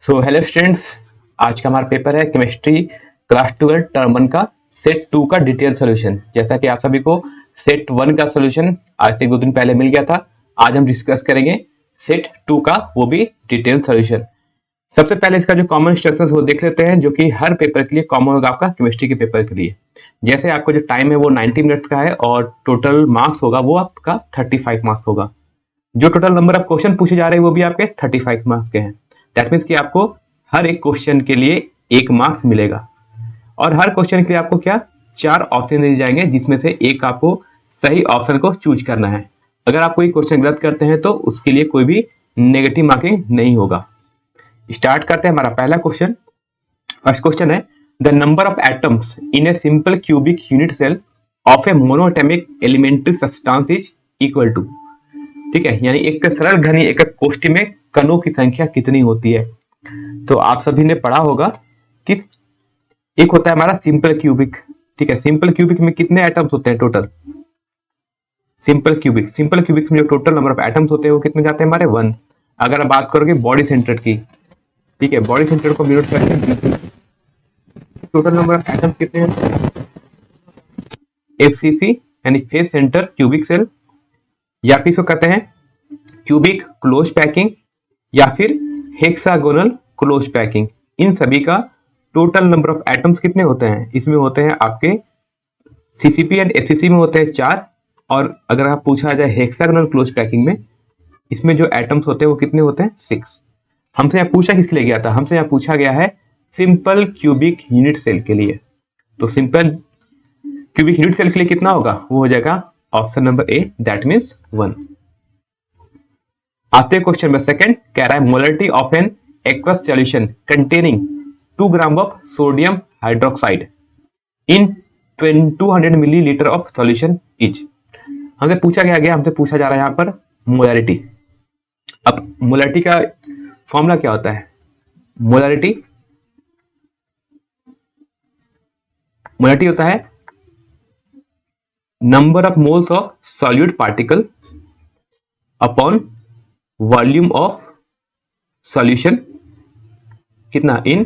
So hello students, आज का हमारा पेपर है केमिस्ट्री क्लास 12 टर्म 1 का सेट 2 का डिटेल सॉल्यूशन। जैसा कि आप सभी को सेट 1 का सॉल्यूशन आज से 2 दिन पहले मिल गया था, आज हम डिस्कस करेंगे सेट 2 का, वो भी डिटेल सॉल्यूशन। सबसे पहले इसका जो कॉमन इंस्ट्रक्शंस वो देख लेते हैं, जो कि हर पेपर के लिए कॉमन होगा आपका केमिस्ट्री के पेपर के लिए। जैसे आपको जो टाइम है वो 90 मिनट्स का है और टोटल मार्क्स होगा वो आपका 35 मार्क्स होगा। जो टोटल नंबर ऑफ क्वेश्चन पूछे जा रहे हैं वो भी आपके 35 मार्क्स के हैं। दैट मीन्स कि आपको हर एक क्वेश्चन के लिए 1 मार्क्स मिलेगा और हर क्वेश्चन के लिए आपको क्या 4 ऑप्शन दिए जाएंगे, जिसमें से एक आपको सही ऑप्शन को चूज करना है। अगर आप कोई क्वेश्चन गलत करते हैं तो उसके लिए कोई भी नेगेटिव मार्किंग नहीं होगा। स्टार्ट करते हैं हमारा पहला क्वेश्चन। फर्स्ट क्वेश्चन है, the number of atoms in a simple cubic unit cell of a monoatomic elementary substance is equal to. ठीक है, यानी एक सरल घनी एकक कोष्ठी में कणों की संख्या कितनी होती है। तो आप सभी ने पढ़ा होगा कि एक होता है हमारा सिंपल क्यूबिक। ठीक है, सिंपल क्यूबिक में कितने एटम्स होते हैं टोटल? सिंपल क्यूबिक में जो टोटल नंबर ऑफ एटम्स होते हैं वो कितने जाते हैं हमारे 1। अगर आप बात करोगे बॉडी सेंटर्ड की, ठीक है, बॉडी सेंटर्ड को डिनोट करते हैं, टोटल नंबर ऑफ एटम्स कितने हैं? एफसीसी यानी फेस सेंटर क्यूबिक सेल, या फिर इसको कहते हैं क्यूबिक क्लोज पैकिंग या फिर हेक्सागोनल क्लोज पैकिंग। इन सभी का टोटल नंबर ऑफ एटम्स कितने होते हैं? इसमें होते हैं आपके सीसीपी एंड एफसीसी में होते हैं 4, और अगर आप पूछा जाए हेक्सागोनल क्लोज पैकिंग में, इसमें जो एटम्स होते हैं वो कितने होते हैं? 6। हमसे यहाँ पूछा किसके लिए गया था? हमसे यहाँ पूछा गया है सिंपल क्यूबिक यूनिट सेल के लिए। तो सिंपल क्यूबिक यूनिट सेल के लिए कितना होगा? वो हो जाएगा option number A, that means 1। आते हैं क्वेश्चन नंबर सेकंड, कह रहा है molarity of an aqueous solution containing 2 gram of sodium hydroxide in 200 millilitre of solution is. हमसे पूछा जा रहा है यहाँ पर मोलरिटी। अब मोलरिटी का फॉर्मूला क्या होता है? मोलरिटी होता है number of moles of solute particle upon volume of solution, कितना? इन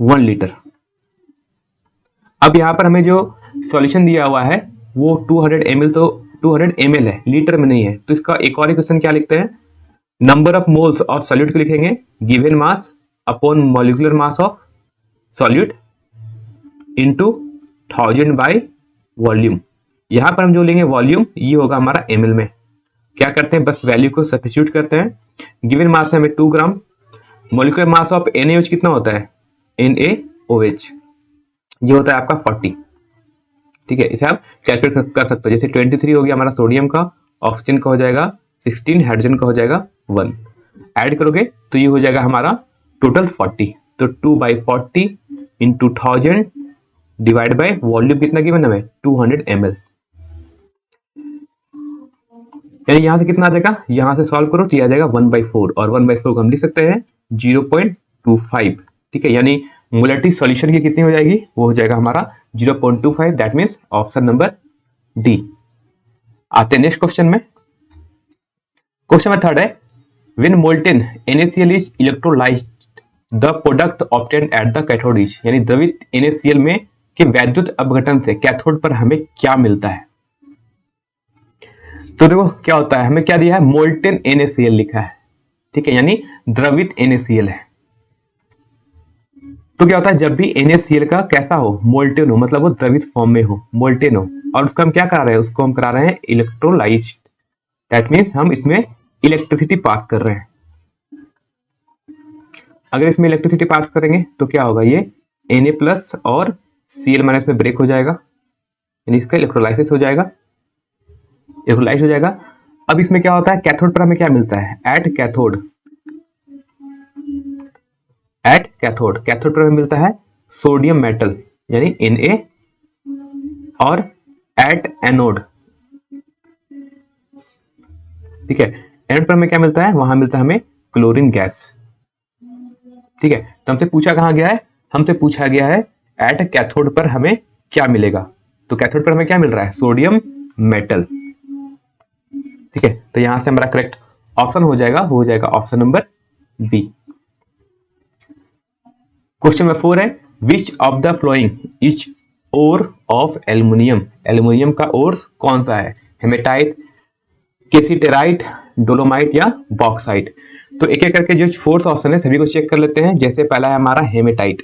1 लीटर। अब यहां पर हमें जो सॉल्यूशन दिया हुआ है वो 200 ml, तो 200 ml है, लीटर में नहीं है। तो इसका एक और इक्वेशन क्या लिखते हैं? Number of moles of solute को लिखेंगे given mass upon molecular mass of solute into 1000 by volume. यहां पर हम जो लेंगे वॉल्यूम, ये होगा हमारा ml में। क्या करते हैं, बस वैल्यू को सब्स्टिट्यूट करते हैं। गिवन मास है हमें 2 ग्राम, मॉलिक्यूलर मास ऑफ NaOH कितना होता है? NaOH ये होता है आपका 40। ठीक है, इसे आप कैलकुलेट कर सकते हो। जैसे 23 हो गया हमारा सोडियम का, ऑक्सीजन का हो जाएगा 16, हाइड्रोजन का हो जाएगा 1। ऐड करोगे तो ये हो जाएगा हमारा टोटल 40। तो 2/40 इंटू 1000 डिवाइड बाय वॉल्यूम कितना गिवन हमें? 200 ml। यानी यहां से कितना आ जाएगा? यहां से सॉल्व करो तो आ जाएगा 1/4, और 1/4 को हम लिख सकते हैं 0.25। ठीक है, यानी मोलरिटी सॉल्यूशन की कितनी हो जाएगी? वो हो जाएगा हमारा 0.25, that means option number D. आते हैं नेक्स्ट क्वेश्चन में। क्वेश्चन नंबर थर्ड है, when molten NaCl is electrolysed the product obtained at the cathode is. यानी द्रवित NaCl में के वैद्युत अपघटन से कैथोड पर हमें क्या मिलता है? तो देखो क्या होता है, हमें क्या दिया है? मोल्टेन NaCl लिखा है। ठीक है, यानी द्रवित NaCl है। तो क्या होता है, जब भी NaCl का कैसा हो? मोल्टेन हो, मतलब वो द्रवित फॉर्म में हो, मोल्टेन हो, और उसका हम क्या करा रहे हैं? उसको हम करा रहे हैं इलेक्ट्रोलाइज्ड। दैट मीन्स हम इसमें इलेक्ट्रिसिटी पास कर रहे हैं। अगर इसमें इलेक्ट्रिसिटी पास करेंगे तो क्या होगा? ये Na+ और Cl- में ब्रेक हो जाएगा, यानी इसका इलेक्ट्रोलाइसिस हो जाएगा, इलेक्ट्रोलाइज हो जाएगा। अब इसमें क्या होता है? कैथोड पर हमें क्या मिलता है? एट कैथोड पर हमें मिलता है सोडियम मेटल यानी Na, और एट एनोड, ठीक है, एनोड पर हमें क्या मिलता है? वहां मिलता है हमें क्लोरीन गैस। ठीक है, तो हमसे पूछा कहां गया है? हमसे पूछा गया है एट कैथोड पर हमें क्या मिलेगा। तो कैथोड पर हमें क्या मिल रहा है? Sodium metal. ठीक है, तो यहां से हमारा करेक्ट ऑप्शन हो जाएगा, वो हो जाएगा option number B. Question number 4 है which of the following is ore of aluminium. Aluminium का ओर कौन सा है? हेमेटाइट, केसिटेराइट, डोलोमाइट या बॉक्साइट। तो एक एक करके जो 4 ऑप्शन है सभी को चेक कर लेते हैं। जैसे पहला है हमारा हेमेटाइट,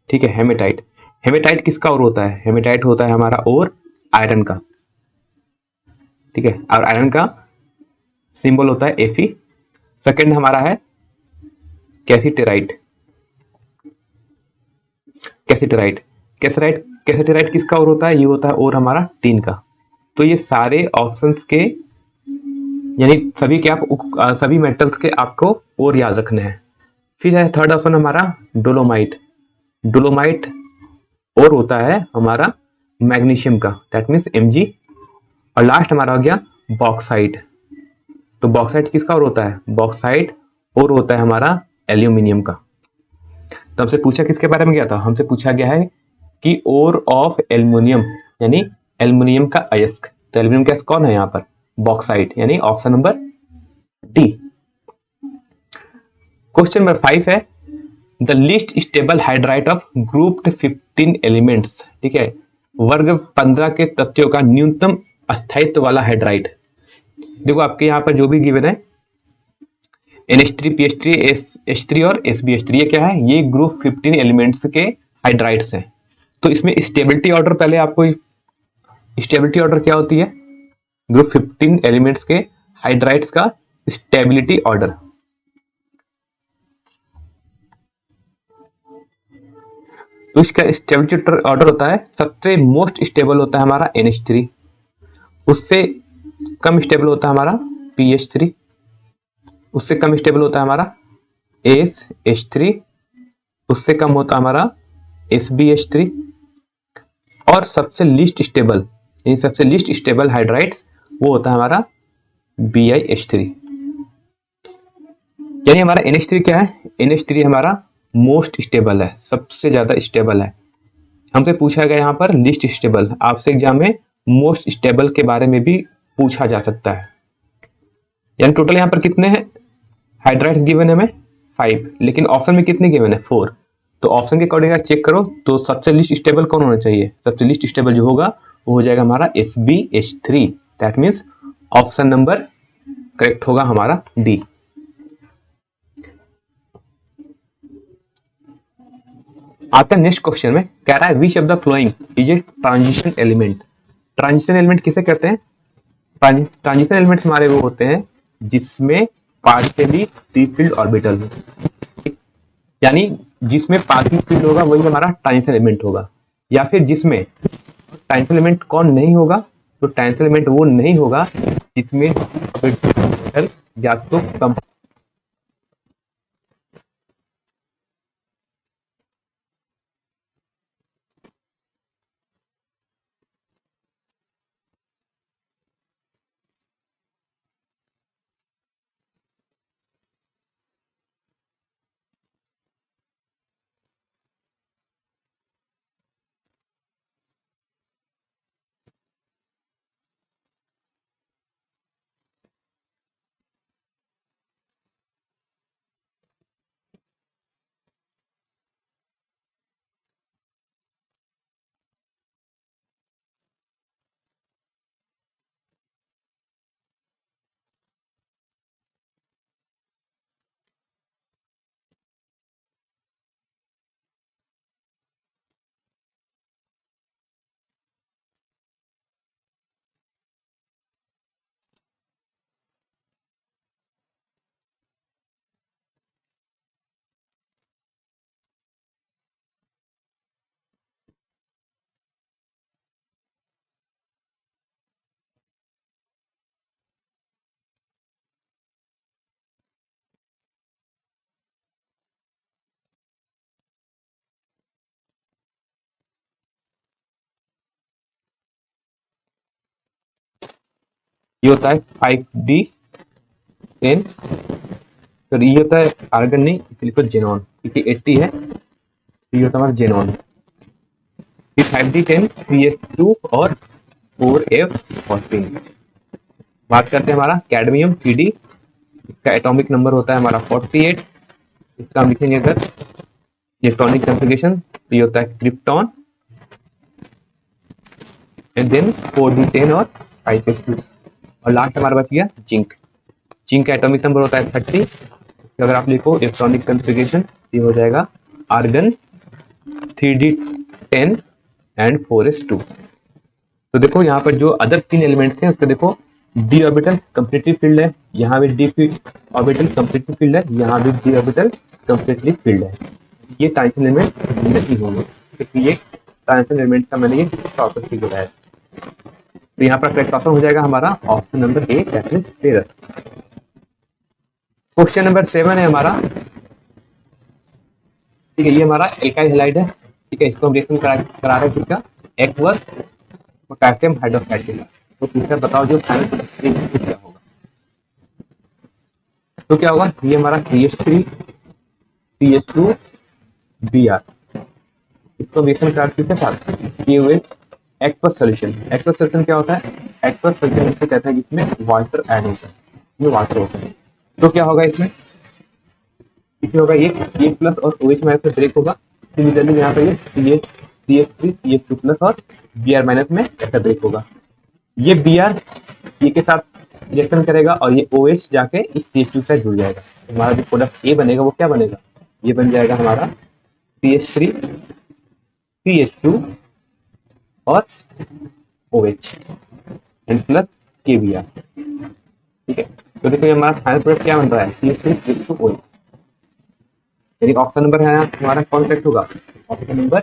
ठीक है, हेमेटाइट। हेमेटाइट किसका ओर होता है? हेमेटाइट होता है हमारा ओर आयरन का, ठीक है, और आयरन का सिंबल होता है Fe। सेकंड हमारा है कैसिटेराइट। कैसिटेराइट कैसेराइट कैसेटेराइट किसका ओर होता है? ये होता है ओर हमारा टीन का। तो ये सारे ऑप्शंस के यानी सभी के आप सभी मेटल्स के आपको ओर याद रखने हैं। फिर है थर्ड ऑप्शन हमारा डोलोमाइट। डोलोमाइट और होता है हमारा मैग्नीशियम का, दैट मीन्स Mg। और लास्ट हमारा हो गया बॉक्साइट। तो बॉक्साइट किसका और होता है? बॉक्साइट और होता है हमारा एल्यूमिनियम का। तो हमसे पूछा किसके बारे में गया था? हमसे पूछा गया है कि ओर ऑफ एल्यूमिनियम यानी एल्यूमिनियम का अयस्क। तो एल्यूमिनियम का अयस्क कौन है यहाँ पर? बॉक्साइट, यानी option number D. Question number 5 है the least stable hydride of group 15 elements, ठीक है, वर्ग 15 के तत्वों का न्यूनतम अस्थायित्व वाला हाइड्राइड। देखो आपके यहाँ पर जो भी गिवन है NH3, PH3, SH3 और SbH3, ये क्या है? ये ग्रुप 15 एलिमेंट्स के हाइड्राइड्स हैं। तो इसमें स्टेबिलिटी ऑर्डर, पहले आपको स्टेबिलिटी ऑर्डर क्या होती है? ग्रुप 15 एलिमेंट्स के हाइड्राइड्स का स्टेबिलिटी ऑर्डर। तो इसका स्टेबिलिटी ऑर्डर होता है, सबसे मोस्ट स्टेबल होता है हमारा NH3, उससे कम स्टेबल होता है हमारा PH3, उससे कम स्टेबल होता है हमारा SH3, उससे कम होता है हमारा SbH3, और सबसे लीस्ट स्टेबल यानी सबसे लीस्ट स्टेबल हाइड्राइड्स वो होता है हमारा BiH3। यानी हमारा NH3 क्या है? NH3 हमारा मोस्ट स्टेबल है, सबसे ज्यादा स्टेबल है। हमसे पूछा गया यहाँ पर लीस्ट स्टेबल, आपसे एग्जाम में मोस्ट स्टेबल के बारे में भी पूछा जा सकता है। यानी टोटल यहाँ पर कितने हैं हाइड्राइड्स गिवन है हमें? 5, लेकिन ऑप्शन में कितने गिवन है? 4। तो ऑप्शन के अकॉर्डिंग चेक करो तो सबसे लीस्ट स्टेबल कौन होना चाहिए? सबसे लीस्ट स्टेबल जो होगा वो हो जाएगा हमारा SbH3, that means option number correct होगा हमारा डी। आता है नेक्स्ट क्वेश्चन में, कह रहा है which of the following is a transition element. Transition element किसे कहते हैं? ट्रांजिशन एलिमेंट्स हमारे वो होते हैं जिसमें पार्शियली फ्री फील्ड ऑर्बिटल हो, यानी जिसमें पार्शियल फील्ड होगा वही हमारा ट्रांजिशन एलिमेंट होगा। या फिर जिसमें ट्रांजिशन एलिमेंट कौन नहीं होगा? तो ट्रांजिशन एलिमेंट वो नहीं होगा जिसमें ऑर्बिटल या तो कम ये होता है 5D10, तो ये होता है आर्गन नहीं, इसलिए तो जेनॉन, क्योंकि 80 है, तो ये होता है हमारा जेनॉन। फिर 5D10 3s2 और 4f14। बात करते हैं हमारा कैडमियम CD, इसका एटॉमिक नंबर होता है हमारा 48, इसका हम लिखेंगे अगर इलेक्ट्रॉनिक कॉन्फ़िगरेशन तो ये होता है क्रिप्टॉन एंड देन 4d10 और 5s2 और लास्ट हमारा बच गया जिंक। जिंक का एटॉमिक नंबर होता है 30। तो अगर आप लिखो इलेक्ट्रॉनिक कॉन्फ़िगरेशन ये हो जाएगा आर्गन 3d10 एंड 4s2। तो देखो यहाँ पर जो अदर 3 एलिमेंट्स हैं उसको देखो डी ऑर्बिटल कंप्लीटली फिल्ड है, यहाँ भी डी ऑर्बिटल कंप्लीटली फिल्ड है, यहाँ भी डी ऑर्बिटल कंप्लीटली फिल्ड है। ये ट्रांजिशन एलिमेंट नहीं होंगे क्योंकि ये ट्रांजिशन एलिमेंट का मैंने ये प्रॉपर्टी बताया। तो यहाँ पर करेक्ट ऑप्शन हो जाएगा हमारा option number A that is ferrous. Question number 7 है हमारा, ठीक है, ये हमारा एल्काइल हैलाइड है, ठीक है, इसको हम रिएक्शन करा रहे हैं किसका, एक्वस पोटेशियम हाइड्रोक्साइड के साथ। तो पूछा बताओ जो फाइनल प्रोडक्ट क्या होगा। तो क्या होगा, ये हमारा CH3 CH2 Br, इसको रिएक्शन करा किसके साथ, किए हुए एक्वस सॉल्यूशन। एक्वस सॉल्यूशन क्या होता है, एक्वस सॉल्यूशन इसको कहते हैं जिसमें वाटर ऐड होता है, ये वाटर होता है। तो क्या होगा इसमें होगा ये प्लस और OH माइनस में ब्रेक होगा। सिमिलरली यहाँ पर ये CH3 CH2 प्लस और Br माइनस में ऐसा ब्रेक होगा। ये Br ये के साथ रिएक्शन करेगा और ये OH जाके इस CH2 से जुड़ जाएगा। हमारा जो प्रोडक्ट ए बनेगा वो क्या बनेगा, ये बन जाएगा हमारा CH3 CH2 और OH एंड प्लस KBr, ठीक है। तो देखो ये हमारा फाइनल प्रोडक्ट क्या बन रहा है, CH3 CH2 OH। यानी ऑप्शन नंबर है हमारा कौन करेक्ट होगा, ऑप्शन नंबर।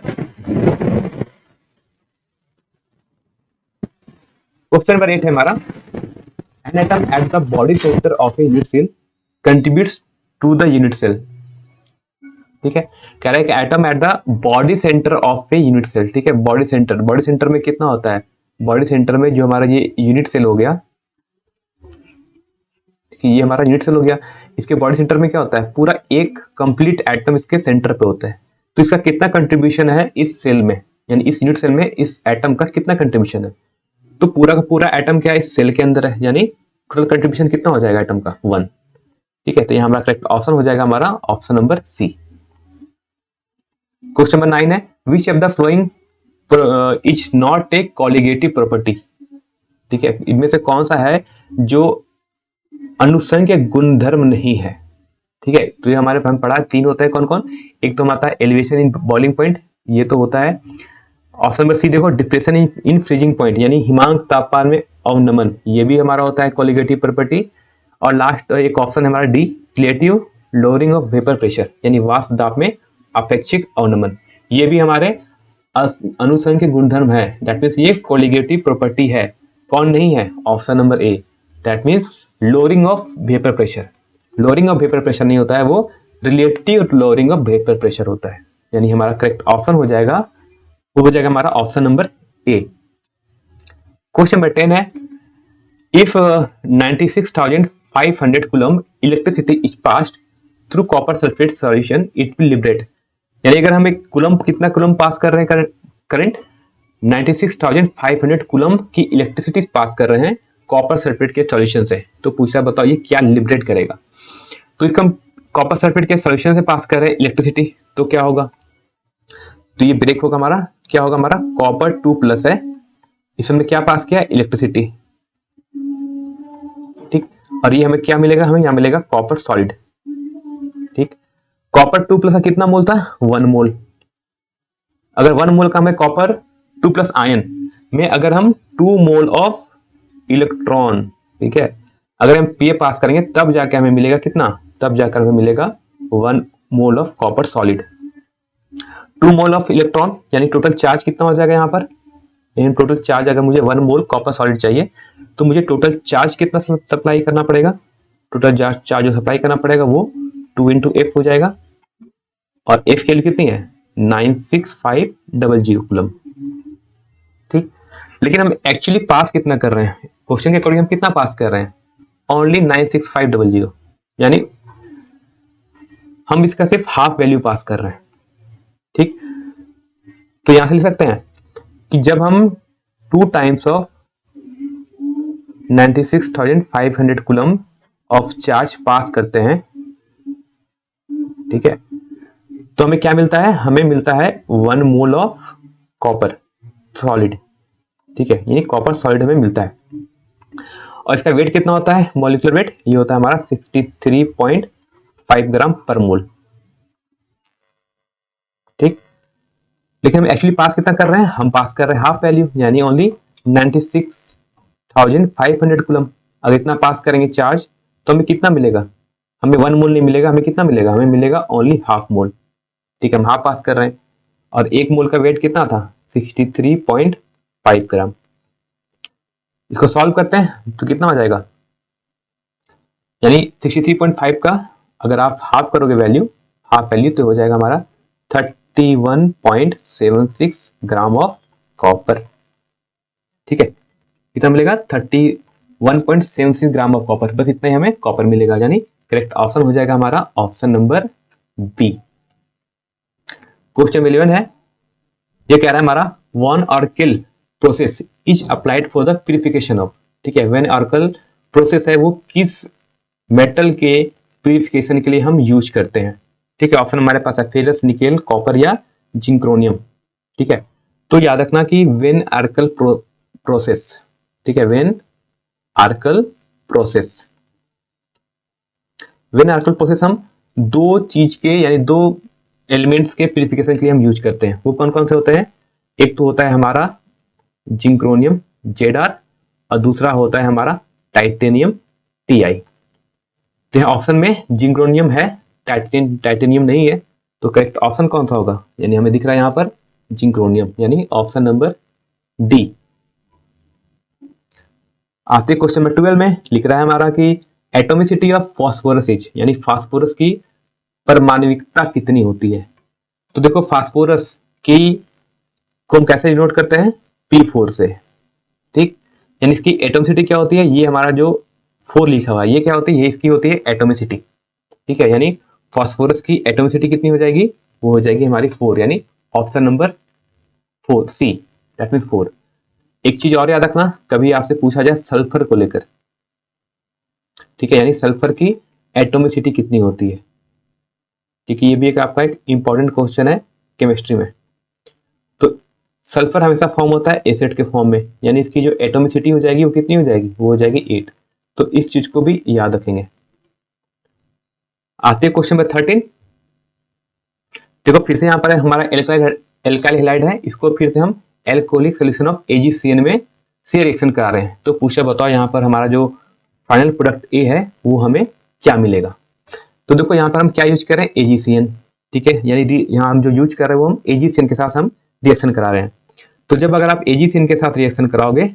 क्वेश्चन नंबर 8 है हमारा, an atom at the body centre of a unit cell contributes to the unit cell, ठीक है। कह रहा है कि atom at the body centre of a unit cell, ठीक है। बॉडी सेंटर में कितना होता है, बॉडी सेंटर में जो हमारा ये यूनिट सेल हो गया, ये हमारा यूनिट सेल हो गया, इसके बॉडी सेंटर में क्या होता है, पूरा एक कंप्लीट एटम इसके सेंटर पे होता है। तो इसका कितना कंट्रीब्यूशन है इस सेल में, यानी इस यूनिट सेल में इस एटम का कितना कंट्रीब्यूशन है। तो पूरा का पूरा एटम क्या है इस सेल के अंदर है, यानी टोटल कंट्रीब्यूशन कितना हो जाएगा एटम का, 1, ठीक है। तो यहाँ हमारा करेक्ट ऑप्शन हो जाएगा हमारा option number C. Question number 9 है, which of the following is not a colligative property, ठीक है। इनमें से कौन सा है जो अनुसंख्य गुणधर्म नहीं है, ठीक है। तो ये हमारे हम पढ़ा 3 होता है कौन कौन, एक तो हमारा एलिवेशन इन बॉइलिंग पॉइंट, ये तो होता है। ऑप्शन नंबर सी देखो डिप्रेशन इन फ्रीजिंग पॉइंट, यानी हिमांक तापमान में अवनमन, ये भी हमारा होता है कॉलिगेटिव प्रॉपर्टी। और लास्ट एक ऑप्शन है हमारा D relative lowering of vapour pressure, यानी वाष्प दाब में अपेक्षिक अवनमन, ये भी हमारे अनुसंख्य गुणधर्म है। दैट मीन्स ये कॉलिगेटिव प्रॉपर्टी है, कौन नहीं है, option number A, that means lowering of vapour pressure. Lowering of vapour pressure नहीं होता है, वो relative lowering of vapour pressure होता है। यानी हमारा करेक्ट ऑप्शन हो जाएगा, वो हो जाएगा हमारा option number A. Question number 10 है, if 96,500 coulomb electricity is passed through copper sulphate solution it will liberate, यानी अगर हम एक कूलम कितना कूलम पास कर रहे हैं करंट 96,500 कूलम की इलेक्ट्रिसिटी पास कर रहे हैं कॉपर सल्फेट के सॉल्यूशन से। तो पूछा बताओ ये क्या लिबरेट करेगा। तो इसका कॉपर सल्फेट के सॉल्यूशन से पास कर रहे हैं इलेक्ट्रिसिटी, तो क्या होगा, तो ये ब्रेक होगा हमारा, क्या होगा हमारा कॉपर 2+ है, इसमें क्या पास किया इलेक्ट्रिसिटी, ठीक। और ये हमें क्या मिलेगा, हमें यहाँ मिलेगा कॉपर सॉलिड, ठीक। कॉपर 2+ का कितना मोल था, 1 मोल। अगर 1 मोल का हमें कॉपर 2+ आयन में अगर हम 2 मोल ऑफ इलेक्ट्रॉन, ठीक है, अगर हम ये पास करेंगे तब जाके हमें मिलेगा कितना, तब जाकर हमें मिलेगा 1 mole of copper solid. 2 mole of electron यानी टोटल चार्ज कितना हो जाएगा यहाँ पर, टोटल चार्ज अगर मुझे 1 मोल कॉपर सॉलिड चाहिए तो मुझे टोटल चार्ज कितना सप्लाई करना पड़ेगा, टोटल चार्ज जो सप्लाई करना पड़ेगा वो 2 × F हो जाएगा। और F की वैल्यू कितनी है 96500 कूलम, ठीक। लेकिन हम एक्चुअली पास कितना कर रहे हैं, क्वेश्चन के अकॉर्डिंग हम कितना पास कर रहे हैं, ओनली 96500, यानी हम इसका सिर्फ हाफ वैल्यू पास कर रहे हैं, ठीक। तो यहां से लिख सकते हैं कि जब हम 2 times of 96,500 coulomb of charge pass करते हैं, ठीक है, तो हमें क्या मिलता है, हमें मिलता है 1 मोल ऑफ कॉपर सॉलिड, ठीक है, यानी कॉपर सॉलिड हमें मिलता है। और इसका वेट कितना होता है, मॉलिक्यूलर वेट, ये होता है हमारा 63.5 ग्राम पर मोल, ठीक। लेकिन हम एक्चुअली पास कितना कर रहे हैं, हम पास कर रहे हैं हाफ वैल्यू, यानी ओनली 96,500 कूलम। अगर इतना पास करेंगे चार्ज तो हमें कितना मिलेगा, हमें 1 मोल नहीं मिलेगा, हमें कितना मिलेगा, हमें मिलेगा ओनली हाफ मोल, ठीक है, हम हाफ पास कर रहे हैं। और 1 मोल का वेट कितना था, 63.5 ग्राम। इसको सॉल्व करते हैं तो कितना हो जाएगा, यानी 63.5 का अगर आप हाफ करोगे वैल्यू, हाफ वैल्यू, तो हो जाएगा हमारा 31.76 ग्राम ऑफ कॉपर, ठीक है, कितना मिलेगा, 31.76 ग्राम ऑफ कॉपर, बस इतना ही हमें कॉपर मिलेगा, यानी करेक्ट ऑप्शन हो जाएगा हमारा ऑप्शन नंबर बी। क्वेश्चन 11 है, ये कह रहा है हमारा one oracle process is applied for the purification of, ठीक है, वन ऑर्कल प्रोसेस है वो किस मेटल के प्यूरिफिकेशन के लिए हम यूज करते हैं, ठीक है। ऑप्शन हमारे पास है फेरस, निकेल, कॉपर या जिंक्रोनियम, ठीक है। तो याद रखना कि वेन आर्कल प्रोसेस, ठीक है, वेन आर्कल प्रोसेस, वेन आर्कल प्रोसेस हम दो चीज के यानी दो एलिमेंट्स के प्यूरिफिकेशन के लिए हम यूज करते हैं। वो कौन कौन से होते हैं, एक तो होता है हमारा जिंक्रोनियम Zr और दूसरा होता है हमारा टाइटेनियम Ti। तो यहाँ ऑप्शन में जिंक्रोनियम है, टाइटेनियम नहीं है, तो करेक्ट ऑप्शन कौन सा होगा, यानी हमें दिख रहा है यहाँ पर जिंक्रोनियम, यानी ऑप्शन नंबर डी। आते क्वेश्चन नंबर 12 में लिख रहा है हमारा कि एटोमिसिटी ऑफ फास्फोरस इज, यानी फास्फोरस की परमाणविकता कितनी होती है। तो देखो फास्फोरस की को हम कैसे डिनोट करते हैं, P4 से, ठीक, यानी इसकी एटोमिसिटी क्या होती है, ये हमारा जो 4 लिखा हुआ है ये क्या होती है, ये इसकी होती है एटोमिसिटी, ठीक है, यानी फास्फोरस की एटोमिसिटी कितनी हो जाएगी, वो हो जाएगी हमारी 4, यानी option number 4 C, that means 4। एक चीज और याद रखना, कभी आपसे पूछा जाए सल्फर को लेकर, ठीक है, यानी सल्फर की एटोमिसिटी कितनी होती है, ठीक है, ये भी एक आपका एक इंपॉर्टेंट क्वेश्चन है केमिस्ट्री में। तो सल्फर हमेशा फॉर्म होता है एसिड के फॉर्म में, यानी इसकी जो एटोमिसिटी हो जाएगी वो कितनी हो जाएगी, वो हो जाएगी 8। तो इस चीज को भी याद रखेंगे। आते क्वेश्चन नंबर 13, देखो फिर से यहाँ पर हमारा एल्काइल हैलाइड है, इसको फिर से हम एल्कोहलिक सॉल्यूशन ऑफ AgCN में से रिएक्शन करा रहे हैं। तो पूछा बताओ यहाँ पर हमारा जो फाइनल प्रोडक्ट ए है वो हमें क्या मिलेगा। तो देखो यहाँ पर हम क्या यूज कर रहे हैं, AgCN, ठीक है, यानी यहाँ हम जो यूज कर रहे हैं वो हम AgCN के साथ हम रिएक्शन करा रहे हैं। तो जब अगर आप AgCN के साथ रिएक्शन कराओगे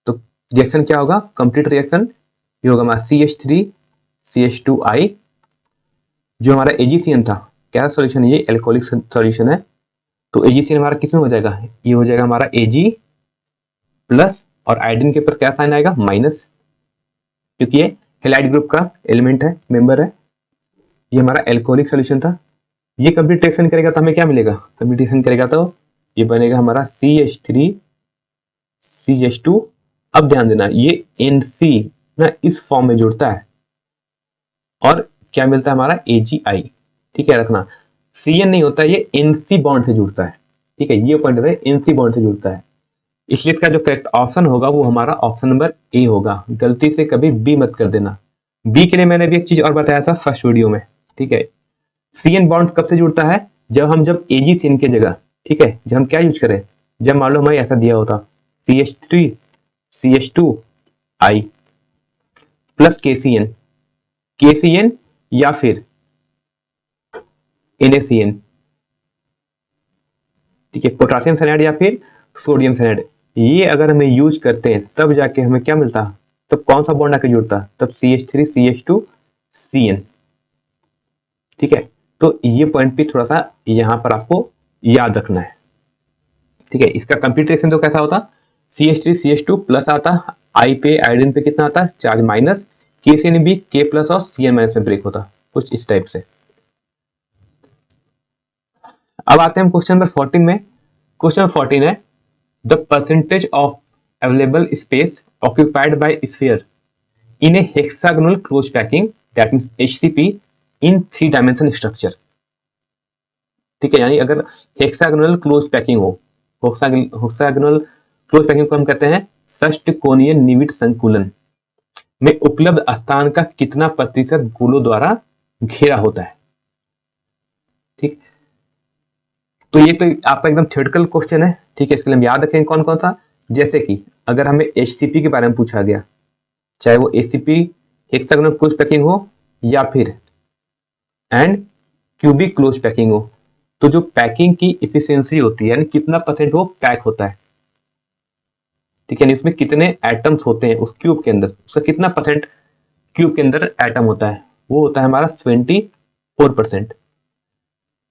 तो रिएक्शन क्या होगा, कंप्लीट रिएक्शन, ये होगा हमारा CH3CH2I। जो हमारा AgCN था क्या सॉल्यूशन, ये एल्कोहलिक सॉल्यूशन है, तो AgCN हमारा किस में हो जाएगा, ये हो जाएगा हमारा Ag प्लस, और आयोडीन के ऊपर क्या साइन आएगा, माइनस, क्योंकि ये हैलाइड ग्रुप का एलिमेंट है, मेंबर है। ये हमारा एल्कोहलिक सॉल्यूशन था, ये कंप्लीट रिएक्शन करेगा तो हमें क्या मिलेगा, कंप्लीट रिएक्शन करेगा तो ये बनेगा हमारा CH3CH2। अब ध्यान देना ये NC ना इस फॉर्म में जुड़ता है और क्या मिलता है हमारा AgI, ठीक है, रखना CN नहीं होता, ये NC बॉन्ड से जुड़ता है, ठीक है, ये पॉइंट है NC बॉन्ड से जुड़ता है, इसलिए इसका जो करेक्ट ऑप्शन होगा वो हमारा ऑप्शन नंबर ए होगा। गलती से कभी बी मत कर देना, बी के लिए मैंने भी एक चीज और बताया था फर्स्ट वीडियो में, ठीक है। CN बॉन्ड कब से जुड़ता है, जब AgCN की जगह, ठीक है, जब हम क्या यूज करें, जब मान लो हमें ऐसा दिया होता CH3CH2I प्लस KCN या फिर NaCN, ठीक है, पोटासियम साइनाइड या फिर सोडियम साइनाइड, ये अगर हमें यूज करते हैं तब जाके हमें क्या मिलता, तब कौन सा बॉन्ड आके जुड़ता, तब CH3CH2CN, ठीक है। तो ये पॉइंट भी थोड़ा सा यहां पर आपको याद रखना है, ठीक है। इसका कंप्लीट रिएक्शन तो कैसा होता, CH3CH2 प्लस आता, I पे आयोडीन पे कितना आता, चार्ज माइनस, KCN भी K प्लस और CN माइनस में ब्रेक होता, कुछ इस टाइप से। अब आते हैं हम क्वेश्चन नंबर 14 में। क्वेश्चन नंबर 14 है the percentage of available space occupied by sphere in A hexagonal close packing that means HCP in 3 dimension structure. ठीक है, यानी अगर हेक्सागोनल क्लोज पैकिंग हो, हेक्सागोनल क्लोज पैकिंग को हम कहते हैं षष्टकोणीय निविड संकुलन में उपलब्ध स्थान का कितना प्रतिशत गोलों द्वारा घेरा होता है। ठीक, तो ये तो आपका एकदम थ्योरेटिकल क्वेश्चन है। ठीक है, इसके लिए हम याद रखेंगे कौन कौन सा, जैसे कि अगर हमें एचसीपी के बारे में पूछा गया, चाहे वो एचसीपी हेक्सागोनल क्लोज पैकिंग हो या फिर एंड क्यूबिक क्लोज पैकिंग हो, तो जो पैकिंग की इफिशियंसी होती है यानी कितना परसेंट वो पैक होता है, ठीक है, इसमें कितने एटम्स होते हैं उस क्यूब के अंदर, उसका कितना परसेंट क्यूब के अंदर एटम होता है, वो होता है हमारा 74%।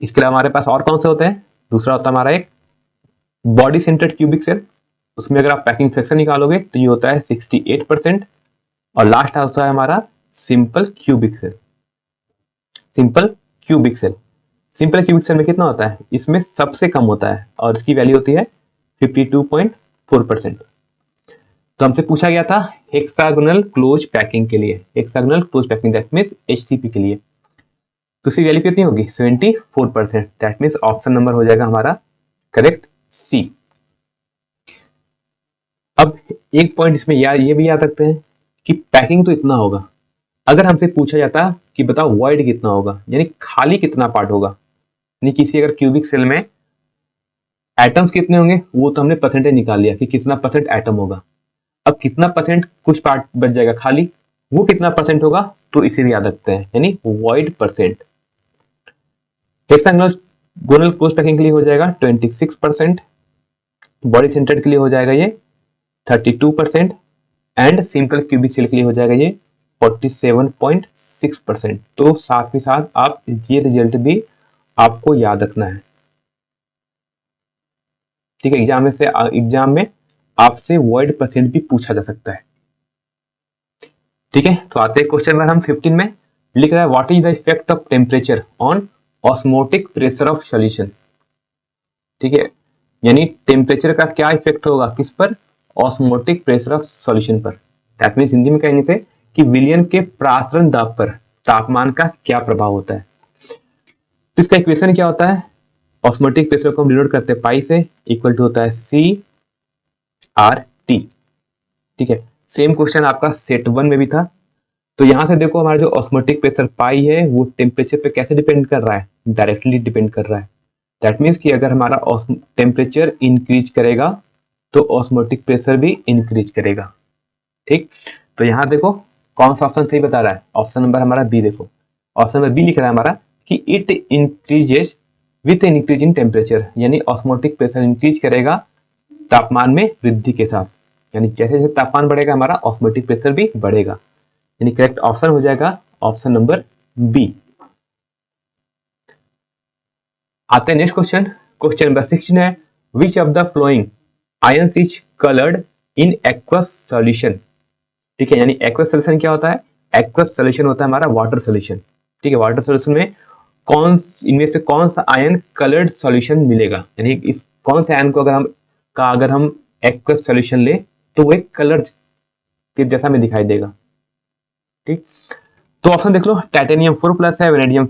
इसके अलावा हमारे पास और कौन से होते हैं, दूसरा होता है हमारा एक बॉडी सेंटर्ड क्यूबिक सेल, उसमें अगर आप पैकिंग फ्रैक्शन निकालोगे तो ये होता है 68%। और लास्ट होता है हमारा simple cubic cell. Simple cubic cell, simple cubic cell में कितना होता है, इसमें सबसे कम होता है और इसकी वैल्यू होती है 52.4%। तो हमसे पूछा गया था हेक्सागोनल क्लोज पैकिंग के लिए, hexagonal close packing that means HCP के लिए, तो इसकी वैल्यू कितनी होगी 74%। दैट मींस ऑप्शन नंबर हो जाएगा हमारा करेक्ट सी। अब एक पॉइंट इसमें ये भी याद रखते हैं कि पैकिंग तो इतना होगा, अगर हमसे पूछा जाता कि बताओ वॉइड कितना होगा, यानी खाली कितना पार्ट होगा, यानी किसी अगर क्यूबिक सेल में एटम्स कितने होंगे वो तो हमने परसेंटेज निकाल लिया कि कितना परसेंट एटम होगा, अब कितना परसेंट कुछ पार्ट बच जाएगा खाली, वो कितना परसेंट होगा, तो इसे याद रखते हैं यानी void percent. Hexagonal close packing के लिए हो जाएगा 26%, बॉडी सेंटर्ड के लिए हो जाएगा ये 32% एंड सिंपल क्यूबिक सेल के लिए हो जाएगा ये 47.6%। तो साथ ही साथ आप ये रिजल्ट भी आपको याद रखना है। ठीक है, एग्जाम में आपसे वॉइड परसेंट भी पूछा जा सकता है। ठीक है, तो आते हैं क्वेश्चन नंबर हम 15 में, लिख रहा है what is the effect of temperature on osmotic pressure of solution. ठीक है, यानी टेम्परेचर का क्या इफेक्ट होगा किस पर, ऑस्मोटिक प्रेशर ऑफ सॉल्यूशन पर। दैट मींस हिंदी में कहेंगे से कि विलयन के प्रासरण दाब पर तापमान का क्या प्रभाव होता है। तो इसका इक्वेशन क्या होता है, ऑस्मोटिक प्रेशर को हम डिनोट करते हैं पाई से, इक्वल टू होता है सी आर टी। ठीक है, सेम क्वेश्चन आपका सेट 1 में भी था। तो यहां से देखो हमारा जो ऑस्मोटिक प्रेशर पाई है वो टेम्परेचर पे कैसे डिपेंड कर रहा है, डायरेक्टली डिपेंड कर रहा है। दैट मीन्स कि अगर हमारा टेम्परेचर इंक्रीज करेगा तो ऑस्मोटिक प्रेशर भी इंक्रीज करेगा। ठीक, तो यहां देखो कौन सा ऑप्शन सही बता रहा है, ऑप्शन नंबर हमारा बी। देखो ऑप्शन नंबर बी लिख रहा है हमारा कि it increases with increase in temperature, यानी ऑस्मोटिक प्रेशर इंक्रीज करेगा तापमान में वृद्धि के साथ, यानी जैसे जैसे तापमान बढ़ेगा हमारा ऑस्मोटिक प्रेशर भी बढ़ेगा, यानी करेक्ट ऑप्शन हो जाएगा ऑप्शन नंबर बी। आते हैं नेक्स्ट क्वेश्चन, क्वेश्चन नंबर 16 है which of the flowing ions is coloured in aqueous solution. ठीक है, यानी एक्वस सॉल्यूशन क्या होता है, एक्वस सॉल्यूशन होता है हमारा वाटर सॉल्यूशन। ठीक है, वाटर सॉल्यूशन में इनमें से कौन सा आयन कलर्ड सॉल्यूशन मिलेगा, यानी इस कौन से आयन को अगर हम एक्वस सॉल्यूशन ले तो वो एक कलर के जैसा में दिखाई देगा। ठीक, तो ऑप्शन देख लो, टाइटेनियम 4+ है, वेनेडियम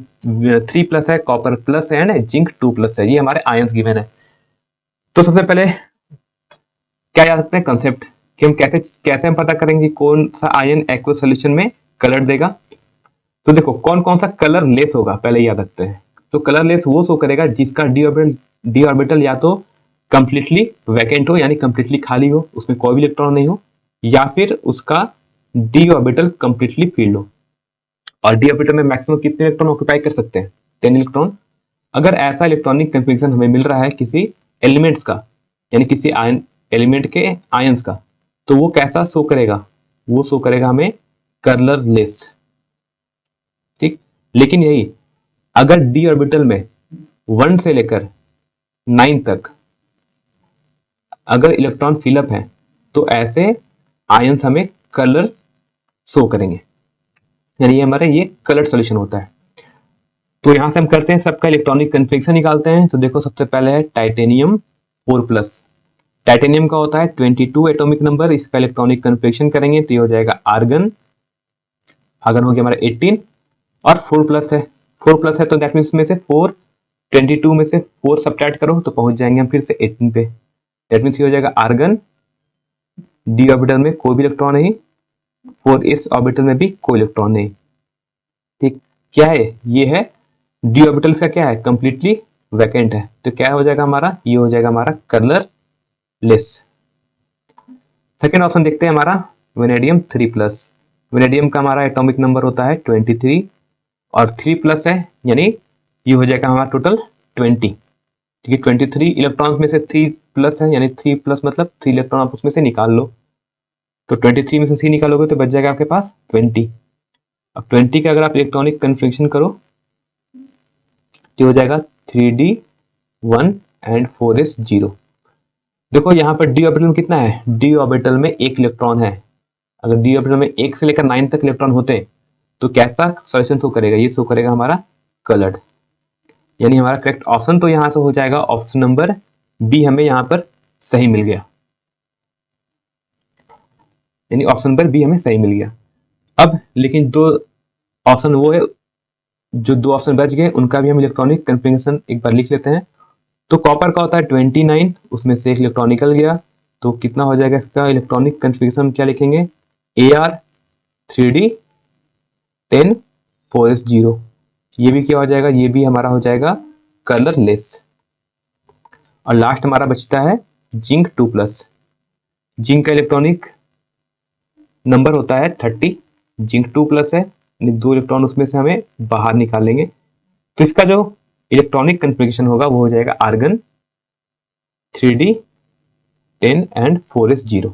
3+ है, कॉपर प्लस है एंड जिंक 2+ है, ये हमारे आयंस गिवन है। तो सबसे पहले क्या याद रखते हैं कंसेप्ट कि हम कैसे हम पता करेंगे कौन सा आयन एक्वस सॉल्यूशन में कलर देगा। तो देखो कौन कौन सा कलर लेस होगा पहले याद रखते हैं। तो कलर लेस वो शो करेगा जिसका डी ऑर्बिटल या तो कंप्लीटली वैकेंट हो, यानी कंप्लीटली खाली हो, उसमें कोई भी इलेक्ट्रॉन नहीं हो, या फिर उसका डी ऑर्बिटल कंप्लीटली फील्ड हो। और डी ऑर्बिटल में मैक्सिमम कितने इलेक्ट्रॉन ऑक्यूपाई कर सकते हैं, 10 इलेक्ट्रॉन। अगर ऐसा इलेक्ट्रॉनिक कन्फिगरेशन हमें मिल रहा है किसी एलिमेंट्स का, यानी किसी आयन एलिमेंट के आयंस का, तो वो कैसा शो करेगा, वो शो करेगा हमें कलरलेस। ठीक, लेकिन यही अगर डी ऑर्बिटल में 1 से लेकर 9 तक अगर इलेक्ट्रॉन फिलअप है तो ऐसे आयंस हमें कलर शो करेंगे, यानी ये हमारे ये कलर्ड सॉल्यूशन होता है। तो यहां से हम करते हैं सबका इलेक्ट्रॉनिक कन्फिगरेशन निकालते हैं। तो देखो सबसे पहले है टाइटेनियम 4+। टाइटेनियम का होता है 22 एटॉमिक नंबर, इसका इलेक्ट्रॉनिक कन्फिगरेशन करेंगे तो ये हो जाएगा आर्गन हो गया हमारा 18 और 4+ है। 4+ है तो दैट मीन्स में से 4 22 में से 4 सब्ट्रैक्ट करो तो पहुंच जाएंगे हम फिर से 18 पे। दैट मीन्स ये हो जाएगा आर्गन, डी ऑर्बिटल में कोई भी इलेक्ट्रॉन नहीं, 4s ऑर्बिटल में भी कोई इलेक्ट्रॉन नहीं। ठीक, क्या है ये है डी ऑर्बिटल का, क्या है कंप्लीटली वैकेंट है, तो क्या हो जाएगा हमारा, ये हो जाएगा हमारा कलरलेस। सेकेंड ऑप्शन देखते हैं हमारा वेनेडियम 3+। वेनेडियम का हमारा एटॉमिक नंबर होता है 23 और 3+ है, यानी ये हो जाएगा हमारा टोटल 20। ठीक है, 23 इलेक्ट्रॉन में से 3+ है, यानी 3+ मतलब 3 इलेक्ट्रॉन आप उसमें से निकाल लो, तो 23 में से 3 निकालोगे तो बच जाएगा आपके पास 20। अब 20 का अगर आप इलेक्ट्रॉनिक कन्फिग्रेशन करो तो हो जाएगा 3d1 एंड 4s0। देखो यहाँ पर डी ऑर्बिटल में कितना है, डी ऑर्बिटल में एक इलेक्ट्रॉन है। अगर डी ऑर्बिटल में 1 से लेकर 9 तक इलेक्ट्रॉन होते तो कैसा सॉल्यूशन शो करेगा, ये शो करेगा हमारा कलर्ड। यानी हमारा करेक्ट ऑप्शन तो यहां से हो जाएगा ऑप्शन नंबर बी, हमें यहां पर सही मिल गया, यानी ऑप्शन नंबर बी हमें सही मिल गया। अब लेकिन दो ऑप्शन वो है, जो 2 ऑप्शन बच गए उनका भी हम इलेक्ट्रॉनिक कन्फिग्रेशन एक बार लिख लेते हैं। तो कॉपर का होता है 29, उसमें से एक इलेक्ट्रॉन निकल गया, तो कितना हो जाएगा इसका इलेक्ट्रॉनिक कन्फिग्रेशन, क्या लिखेंगे Ar3d10 4s0। ये भी क्या हो जाएगा, ये भी हमारा हो जाएगा कलरलेस। और लास्ट हमारा बचता है जिंक 2+। जिंक का इलेक्ट्रॉनिक नंबर होता है 30, जिंक 2+ है, 2 इलेक्ट्रॉन उसमें से हमें बाहर निकालेंगे, तो इसका जो इलेक्ट्रॉनिक कन्फिग्रेशन होगा वो हो जाएगा आर्गन 3d10 एंड 4s0।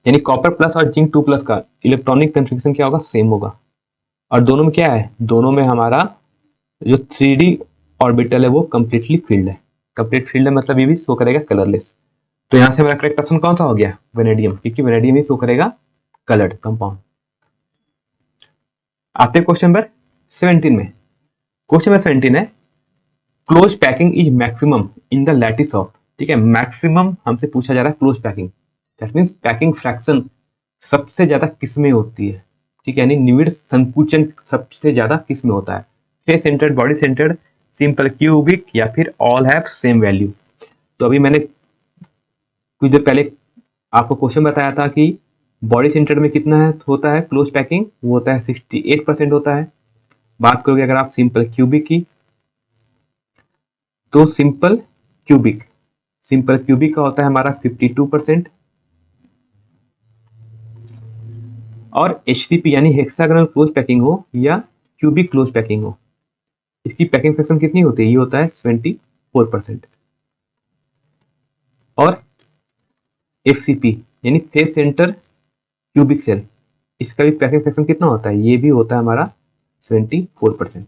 यानी कॉपर प्लस और जिंक 2+ का इलेक्ट्रॉनिक कन्फिग्रेशन क्या होगा, सेम होगा। और दोनों में क्या है, दोनों में हमारा जो 3d ऑर्बिटल है वो कंप्लीटली फील्ड है। कंप्लीट फील्ड है मतलब ये भी शो करेगा कलरलेस। तो यहां से हमारा करेक्ट ऑप्शन कौन सा हो गया, वेनेडियम, क्योंकि वेनेडियम ही शो करेगा कलर्ड कंपाउंड। आते क्वेश्चन नंबर 17 में। क्वेश्चन नंबर 17 है close packing is maximum in the lattice of. ठीक है, मैक्सिमम हमसे पूछा जा रहा है close packing, that means packing fraction सबसे ज्यादा किस में होती है। ठीक है, यानी निविड़ संकुचन सबसे ज्यादा किस में होता है, face centred, body centred, simple cubic, या फिर ऑल हैव सेम वैल्यू। तो अभी मैंने कुछ देर पहले आपको क्वेश्चन बताया था कि बॉडी सेंटर्ड में कितना है होता है क्लोज पैकिंग, वो होता है 68% होता है। बात करोगे अगर आप सिंपल क्यूबिक की, तो सिंपल क्यूबिक का होता है हमारा 52%। और HCP यानी हेक्सागोनल क्लोज पैकिंग हो या क्यूबिक क्लोज पैकिंग हो, इसकी पैकिंग फ्रैक्शन कितनी होती है, ये होता है 24%। और FCP यानी फेस सेंटर क्यूबिक सेल, इसका भी पैकिंग फ्रैक्शन कितना होता है, ये भी होता है हमारा 74%।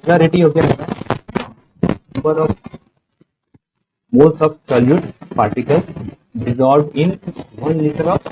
क्या रेटी हो गया number of moles of solute particle dissolved in 1 liter of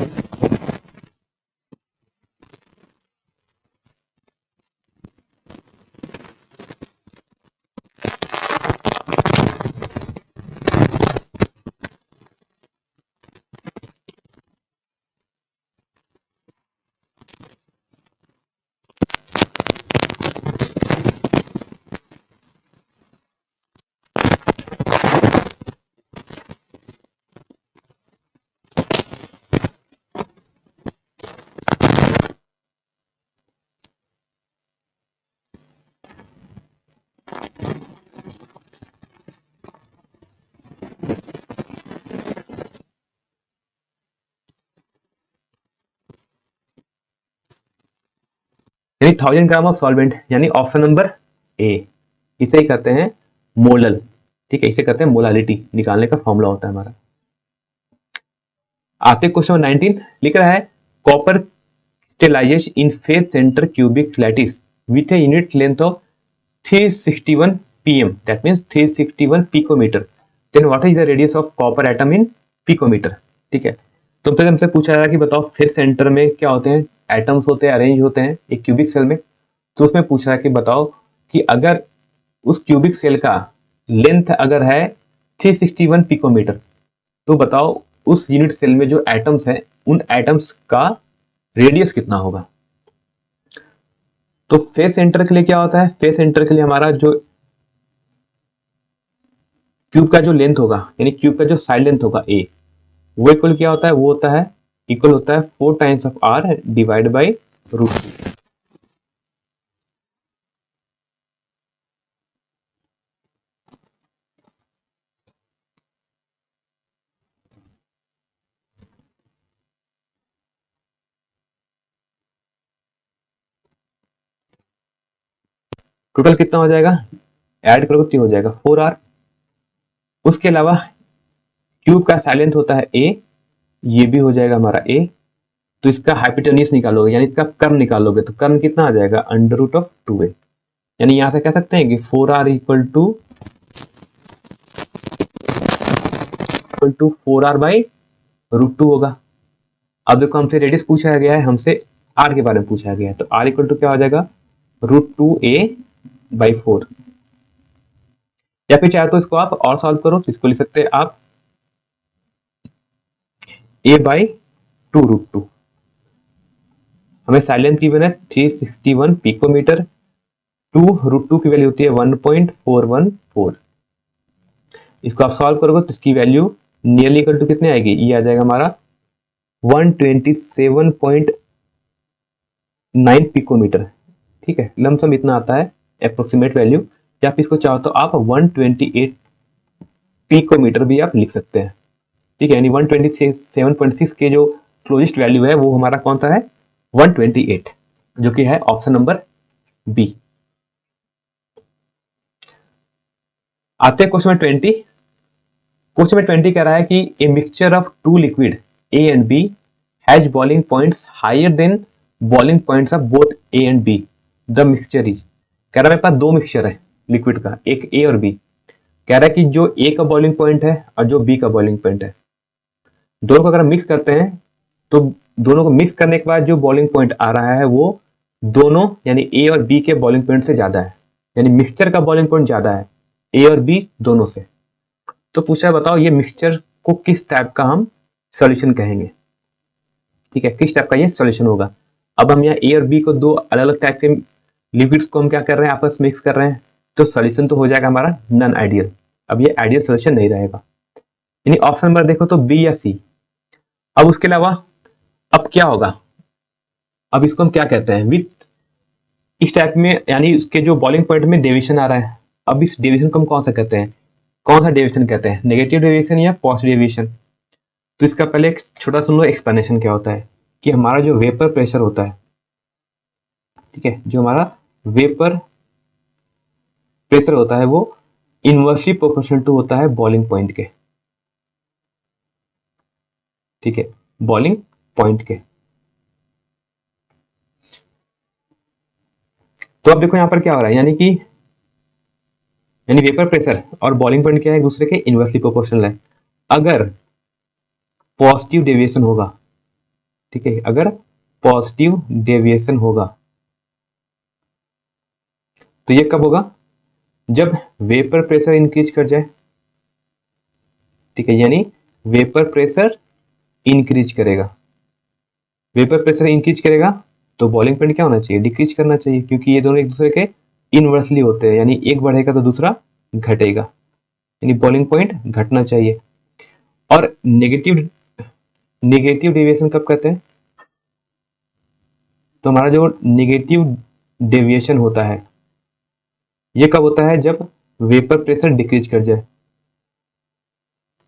यानी 1000 ग्राम ऑफ सॉल्वेंट, यानी ऑप्शन नंबर ए, इसे ही कहते हैं मोलल। ठीक है, इसे कहते हैं मोलालिटी, निकालने का फॉर्मूला होता है हमारा। आते क्वेश्चन 19 लिख रहा है copper crystallizes in face center cubic lattice with a unit length of 361 pm, that means 361 picometer. Then what is the radius of copper atom in picometer? ठीक है, तो तक हमसे पूछा जा रहा है कि बताओ फेस सेंटर में क्या होते हैं, एटम्स होते हैं, अरेंज होते हैं एक क्यूबिक सेल में। तो उसमें पूछ रहा है कि बताओ कि अगर उस क्यूबिक सेल का लेंथ अगर है 361 पिकोमीटर, तो बताओ उस यूनिट सेल में जो एटम्स हैं उन एटम्स का रेडियस कितना होगा। तो फेस सेंटर के लिए क्या होता है, फेस सेंटर के लिए हमारा जो क्यूब का जो लेंथ होगा, यानी क्यूब का जो साइड लेंथ होगा ए, वो इक्वल क्या होता है, वो होता है इक्वल होता है 4 times of R divide by root. Total कितना हो जाएगा, ऐड करोगे तो हो जाएगा 4r। उसके अलावा क्यूब का साइलेंथ होता है a, ये भी हो जाएगा हमारा a। तो इसका हाइपोटेन्यूज निकालोगे यानी इसका कर्न निकालोगे तो कर्न कितना आ जाएगा, अंडर रूट ऑफ 2a। यानी यहां से कह सकते हैं कि 4r equal to 4r by root 2 होगा। अब देखो हमसे रेडियस पूछा गया है, हमसे r के बारे में पूछा गया है, तो r इक्वल टू क्या हो जाएगा, रूट 2a बाई 4। या फिर चाहे तो इसको आप और सॉल्व करो, तो इसको लिख सकते हैं आप a बाई 2 रूट 2। हमें साइलेंथ की गिवन है 361 पिकोमीटर, 2 रूट 2 की वैल्यू होती है 1.414। इसको आप सॉल्व करोगे तो इसकी वैल्यू नियरली इक्वल टू कितने आएगी, ये आ जाएगा हमारा 127.9 पिकोमीटर। ठीक है, लमसम इतना आता है अप्रोक्सीमेट वैल्यू, या आप इसको चाहो तो आप 128 पिकोमीटर भी आप लिख सकते हैं। ठीक है, यानी 127.6 के जो क्लोजेस्ट वैल्यू है वो हमारा कौन सा है, 128, जो कि है ऑप्शन नंबर बी। आते हैं क्वेश्चन 20। क्वेश्चन में 20 कह रहा है कि a mixture of two liquid A and B has boiling points higher than boiling points of both A and B, the mixture is. कह रहा है मेरे पास दो मिक्सचर है लिक्विड का, एक ए और बी। कह रहा है कि जो ए का बॉइलिंग पॉइंट है और जो बी का बॉइलिंग पॉइंट है, दोनों को अगर मिक्स करते हैं तो दोनों को मिक्स करने के बाद जो बॉइलिंग पॉइंट आ रहा है वो दोनों यानी ए और बी के बॉइलिंग पॉइंट से ज्यादा है, यानी मिक्सचर का बॉइलिंग पॉइंट ज्यादा है ए और बी दोनों से। तो पूछा है बताओ ये मिक्सचर को किस टाइप का हम सॉल्यूशन कहेंगे। ठीक है, किस टाइप का ये सॉल्यूशन होगा। अब हम यहाँ ए और बी को दो अलग अलग टाइप के लिक्विड्स को हम क्या कर रहे हैं, आपस में मिक्स कर रहे हैं, तो सॉल्यूशन तो हो जाएगा हमारा नॉन आइडियल। अब ये आइडियल सॉल्यूशन नहीं रहेगा, यानी ऑप्शन नंबर देखो तो बी या सी। अब उसके अलावा अब क्या होगा, अब इसको हम क्या कहते हैं, विथ इस टाइप में, यानी उसके जो बॉइलिंग पॉइंट में डेविएशन आ रहा है। अब इस डेविएशन को हम कौन सा कहते हैं, कौन सा डेविएशन कहते हैं, नेगेटिव डेविएशन या पॉजिटिव डेविएशन। तो इसका पहले एक छोटा सुन लो एक्सप्लेनेशन क्या होता है, कि हमारा जो वेपर प्रेशर होता है, ठीक है, जो हमारा वेपर प्रेशर होता है वो इनवर्सली प्रोपोर्शनल टू होता है बॉइलिंग पॉइंट के। ठीक है, बॉइलिंग पॉइंट के। तो अब देखो यहां पर क्या हो रहा है, यानी वेपर प्रेशर और बॉइलिंग पॉइंट क्या है, एक दूसरे के इनवर्सली प्रोपोर्शनल है। अगर पॉजिटिव डेविएशन होगा, ठीक है, अगर पॉजिटिव डेविएशन होगा तो ये कब होगा, जब वेपर प्रेशर इंक्रीज कर जाए। ठीक है, यानी वेपर प्रेशर इंक्रीज करेगा, वेपर प्रेशर इंक्रीज करेगा तो बॉइलिंग पॉइंट क्या होना चाहिए, डिक्रीज करना चाहिए, क्योंकि ये दोनों एक दूसरे के इनवर्सली होते हैं, यानी एक बढ़ेगा तो दूसरा घटेगा, यानी बॉइलिंग पॉइंट घटना चाहिए। और नेगेटिव डेविएशन कब कहते हैं, तो हमारा जो नेगेटिव डेविएशन होता है ये कब होता है, जब वेपर प्रेशर डिक्रीज कर जाए।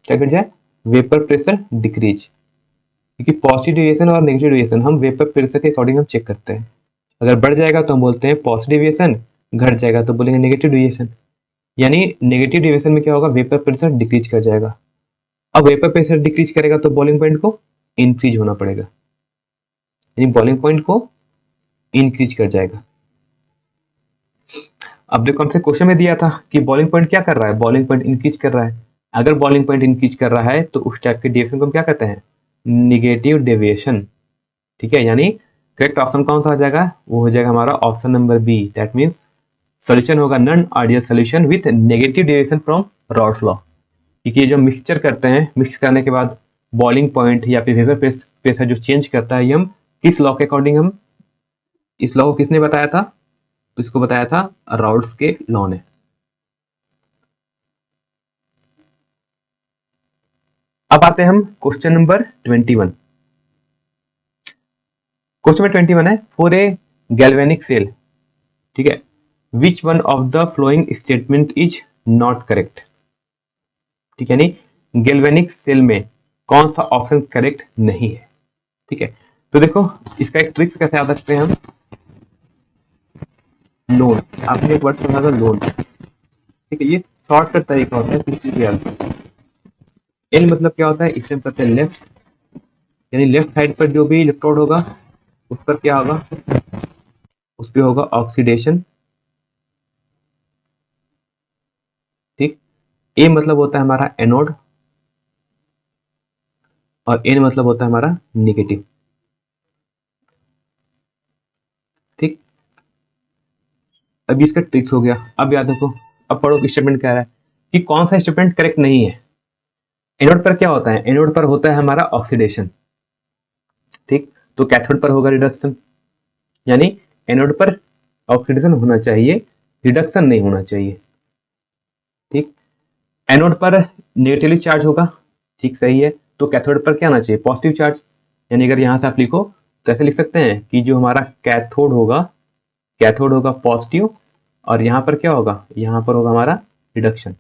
क्या कर जाए, वेपर प्रेशर डिक्रीज, क्योंकि पॉजिटिव डेविएशन और नेगेटिव डेविएशन हम वेपर प्रेशर के अकॉर्डिंग हम चेक करते हैं। अगर बढ़ जाएगा तो हम बोलते हैं पॉजिटिव डेविएशन, घट जाएगा तो बोलेंगे नेगेटिव डेविएशन। यानी नेगेटिव डेविएशन में क्या होगा, वेपर प्रेशर डिक्रीज कर जाएगा। अब वेपर प्रेशर डिक्रीज करेगा तो बॉइलिंग पॉइंट को इंक्रीज होना पड़ेगा। यानी बॉइलिंग पॉइंट को इंक्रीज कर जाएगा। अब देखो हमसे क्वेश्चन में दिया था कि बॉइलिंग पॉइंट क्या कर रहा है, बॉइलिंग पॉइंट इंक्रीज कर रहा है। अगर बॉइलिंग पॉइंट इंक्रीज कर रहा है तो उस टाइप के डेविएशन को हम क्या कहते हैं, निगेटिव डेविएशन। ठीक है, यानी करेक्ट ऑप्शन कौन सा हो जाएगा, वो हो जाएगा हमारा option number B. That means solution होगा non ideal solution with negative deviation from Raoult's law. क्योंकि जो मिक्सचर करते हैं, मिक्स करने के बाद बॉइलिंग पॉइंट या फिर वेपर प्रेशर जो चेंज करता है, ये हम किस लॉ के अकॉर्डिंग, हम इस लॉ को किसने बताया था, तो इसको बताया था राउल्ट्स के लॉ ने। अब आते हैं हम क्वेश्चन नंबर 21। क्वेश्चन नंबर 21 है, फॉर ए गैल्वेनिक सेल, ठीक है, which one of the following statement is not correct. ठीक है, यानी गैल्वेनिक सेल में कौन सा ऑप्शन करेक्ट नहीं है। ठीक है, तो देखो इसका एक ट्रिक्स कैसे याद रखते हैं हम, लोन, आपने एक वर्ड सुना था लोन। ठीक है, ये शॉर्टकट तरीका होता है किसी चीज के याद। एल मतलब क्या होता है, इससे हम कहते हैं लेफ्ट, यानी लेफ्ट साइड पर जो भी इलेक्ट्रोड होगा उस पर क्या होगा, उस पर होगा ऑक्सीडेशन। ठीक, ए मतलब होता है हमारा एनोड और एन मतलब होता है हमारा नेगेटिव। ठीक, अभी इसका ट्रिक्स हो गया। अब याद रखो, अब पढ़ो स्टेटमेंट कह रहा है कि कौन सा स्टेटमेंट करेक्ट नहीं है। एनोड पर क्या होता है, एनोड पर होता है हमारा ऑक्सीडेशन। ठीक, तो कैथोड पर होगा रिडक्शन, यानी एनोड पर ऑक्सीडेशन होना चाहिए, रिडक्शन नहीं होना चाहिए। ठीक, एनोड पर नेगेटिवली चार्ज होगा, ठीक सही है, तो कैथोड पर क्या आना चाहिए, पॉजिटिव चार्ज। यानी अगर यहां से आप लिखो तो ऐसे लिख सकते हैं कि जो हमारा कैथोड होगा पॉजिटिव, और यहां पर क्या होगा, यहां पर होगा हमारा रिडक्शन।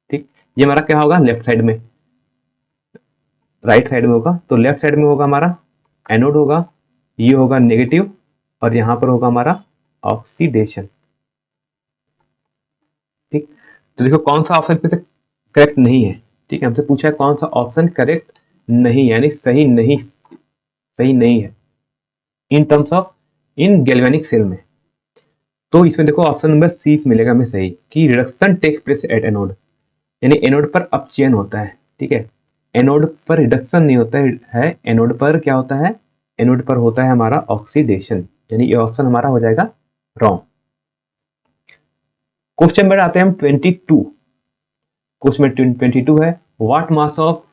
ठीक, ये हमारा क्या होगा, लेफ्ट साइड में, राइट साइड में होगा, तो लेफ्ट साइड में होगा हमारा एनोड होगा, ये होगा नेगेटिव, और यहां पर होगा हमारा ऑक्सीडेशन। ठीक, तो देखो कौन सा ऑप्शन पे से करेक्ट नहीं है। ठीक है, हमसे पूछा है कौन सा ऑप्शन करेक्ट नहीं, यानी सही नहीं है in terms of in galvanic cell में। तो इसमें देखो ऑप्शन नंबर सी मिलेगा हमें सही, कि reduction takes place at anode, यानी एनोड पर अपचयन होता है। ठीक है, एनोड पर रिडक्शन नहीं होता है, एनोड पर क्या होता है, एनोड पर होता है हमारा ऑक्सीडेशन, यानी ये ऑप्शन हमारा हो जाएगा रॉन्ग। क्वेश्चन नंबर आते हैं हम 22। क्वेश्चन नंबर 22 है, what mass of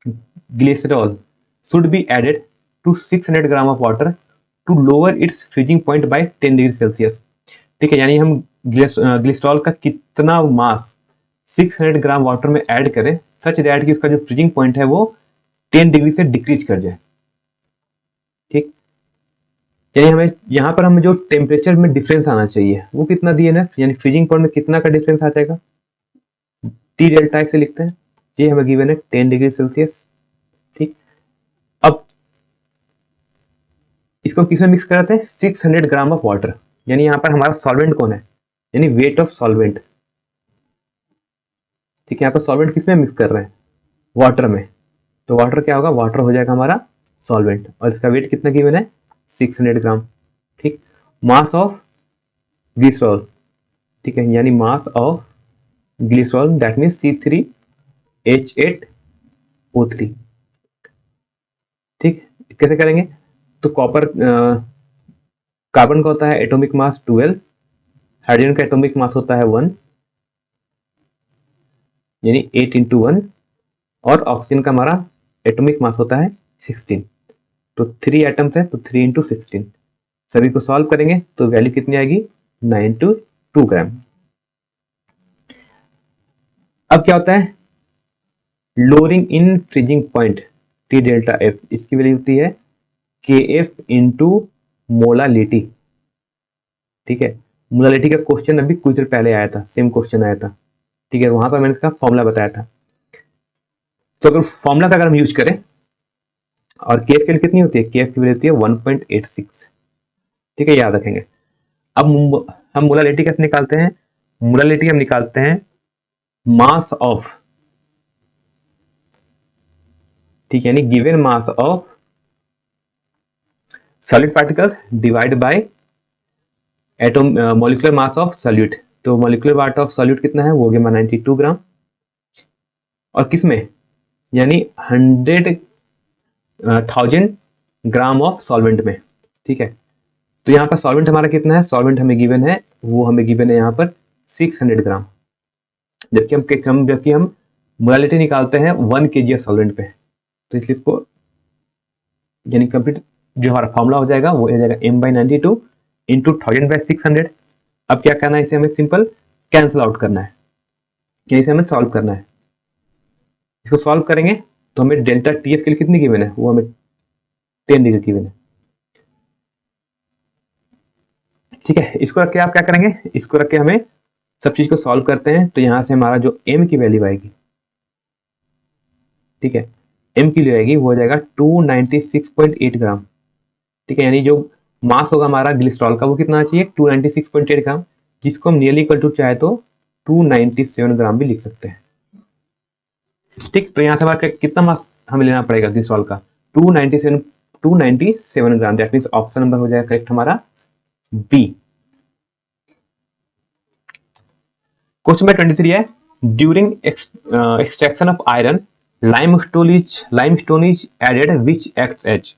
glycerol should be added to 600 gram of water to lower its freezing point by 10 degree Celsius. ठीक है, यानी हम ग्लिसरॉल का कितना मास 600 ग्राम वाटर में ऐड करें सच दैट कि उसका जो फ्रीजिंग पॉइंट है वो 10 डिग्री से डिक्रीज कर जाए। ठीक, यानी हमें यहाँ पर हमें जो टेम्परेचर में डिफरेंस आना चाहिए वो कितना दिए ना, यानी फ्रीजिंग पॉइंट में कितना का डिफरेंस आ जाएगा, टी डेल्टा से लिखते हैं, ये हमें गिवन है 10 डिग्री सेल्सियस। ठीक, अब इसको किसमें मिक्स कराते हैं, 600 ग्राम ऑफ वाटर, यानी यहाँ पर हमारा सॉल्वेंट कौन है, यानी वेट ऑफ सॉल्वेंट। ठीक है, यहाँ पर सॉल्वेंट किसमें मिक्स कर रहे हैं, वाटर में, तो वाटर क्या होगा, वाटर हो जाएगा हमारा सॉल्वेंट, और इसका वेट कितना गिवन है, 600 ग्राम। ठीक, मास ऑफ ग्लिसरॉल, ठीक है, यानी मास of glycerol that mean C3H8O3। ठीक, कैसे करेंगे, तो कॉपर कार्बन का होता है एटॉमिक मास 12, हाइड्रोजन का एटॉमिक मास होता है 1, यानी 8 इंटू 1, और ऑक्सीजन का हमारा एटॉमिक मास होता है 16, तो 3 एटम्स है तो 3 इंटू 16, सभी को सॉल्व करेंगे तो वैल्यू कितनी आएगी, 9 ग्राम। अब क्या होता है, lowering in freezing point T delta F, इसकी वैल्यू होती है KF इंटू मोलालिटी। ठीक है, मोलालिटी का क्वेश्चन अभी कुछ देर पहले आया था, सेम क्वेश्चन आया था। ठीक है, वहां पर मैंने इसका फॉर्मूला बताया था, तो अगर फॉर्मूला का अगर हम यूज करें, और KF की वैल्यू कितनी होती है, KF की वैल्यू होती है 1.86। ठीक है, याद रखेंगे। अब हम मोलालिटी कैसे निकालते हैं, मोलालिटी हम निकालते हैं मास ऑफ, ठीक है, यानी given mass of solid particles divide by atom molecular mass of solute. तो मॉलिक्यूलर मास ऑफ सॉल्यूट कितना है, वो हो गया 92 ग्राम। और किसमें, यानी 100,000 ग्राम ऑफ सॉल्वेंट में। ठीक है, तो यहाँ पर सॉल्वेंट हमारा कितना है, सॉल्वेंट हमें गिवन है, वो हमें गिवन है यहाँ पर 600 ग्राम। जबकि हम मोलालिटी निकालते हैं 1 kg ऑफ सॉल्वेंट पे। तो इसलिए इसको यानी कंप्लीट जो हमारा फॉर्मूला हो जाएगा वो हो जाएगा m/92 इंटू 1000/600। अब क्या करना है, इसे हमें सिंपल कैंसिल आउट करना है, इसे हमें सॉल्व करना है। इसको सॉल्व करेंगे तो हमें डेल्टा TF के लिए कितनी गिवन है, वो हमें 10 डिग्री गिवन है। ठीक है, इसको रख के आप क्या करेंगे, इसको रख के हमें सब चीज को सॉल्व करते हैं। तो यहां से हमारा जो m की वैल्यू आएगी, ठीक है, m की वैल्यू आएगी वो हो जाएगा 296.8 ग्राम। ठीक है, यानी जो मास होगा हमारा ग्लिसरॉल का वो कितना आना चाहिए, 296.8 ग्राम, जिसको हम नियरली इक्वल टू चाहे तो 297 ग्राम भी लिख सकते हैं। ठीक, तो यहाँ से हमारा कितना मास हमें लेना पड़ेगा ग्लिसरॉल का, 297 gram. That means option number हो जाएगा करेक्ट हमारा बी। क्वेश्चन नंबर 23 है, during extraction of iron limestone is added which acts as.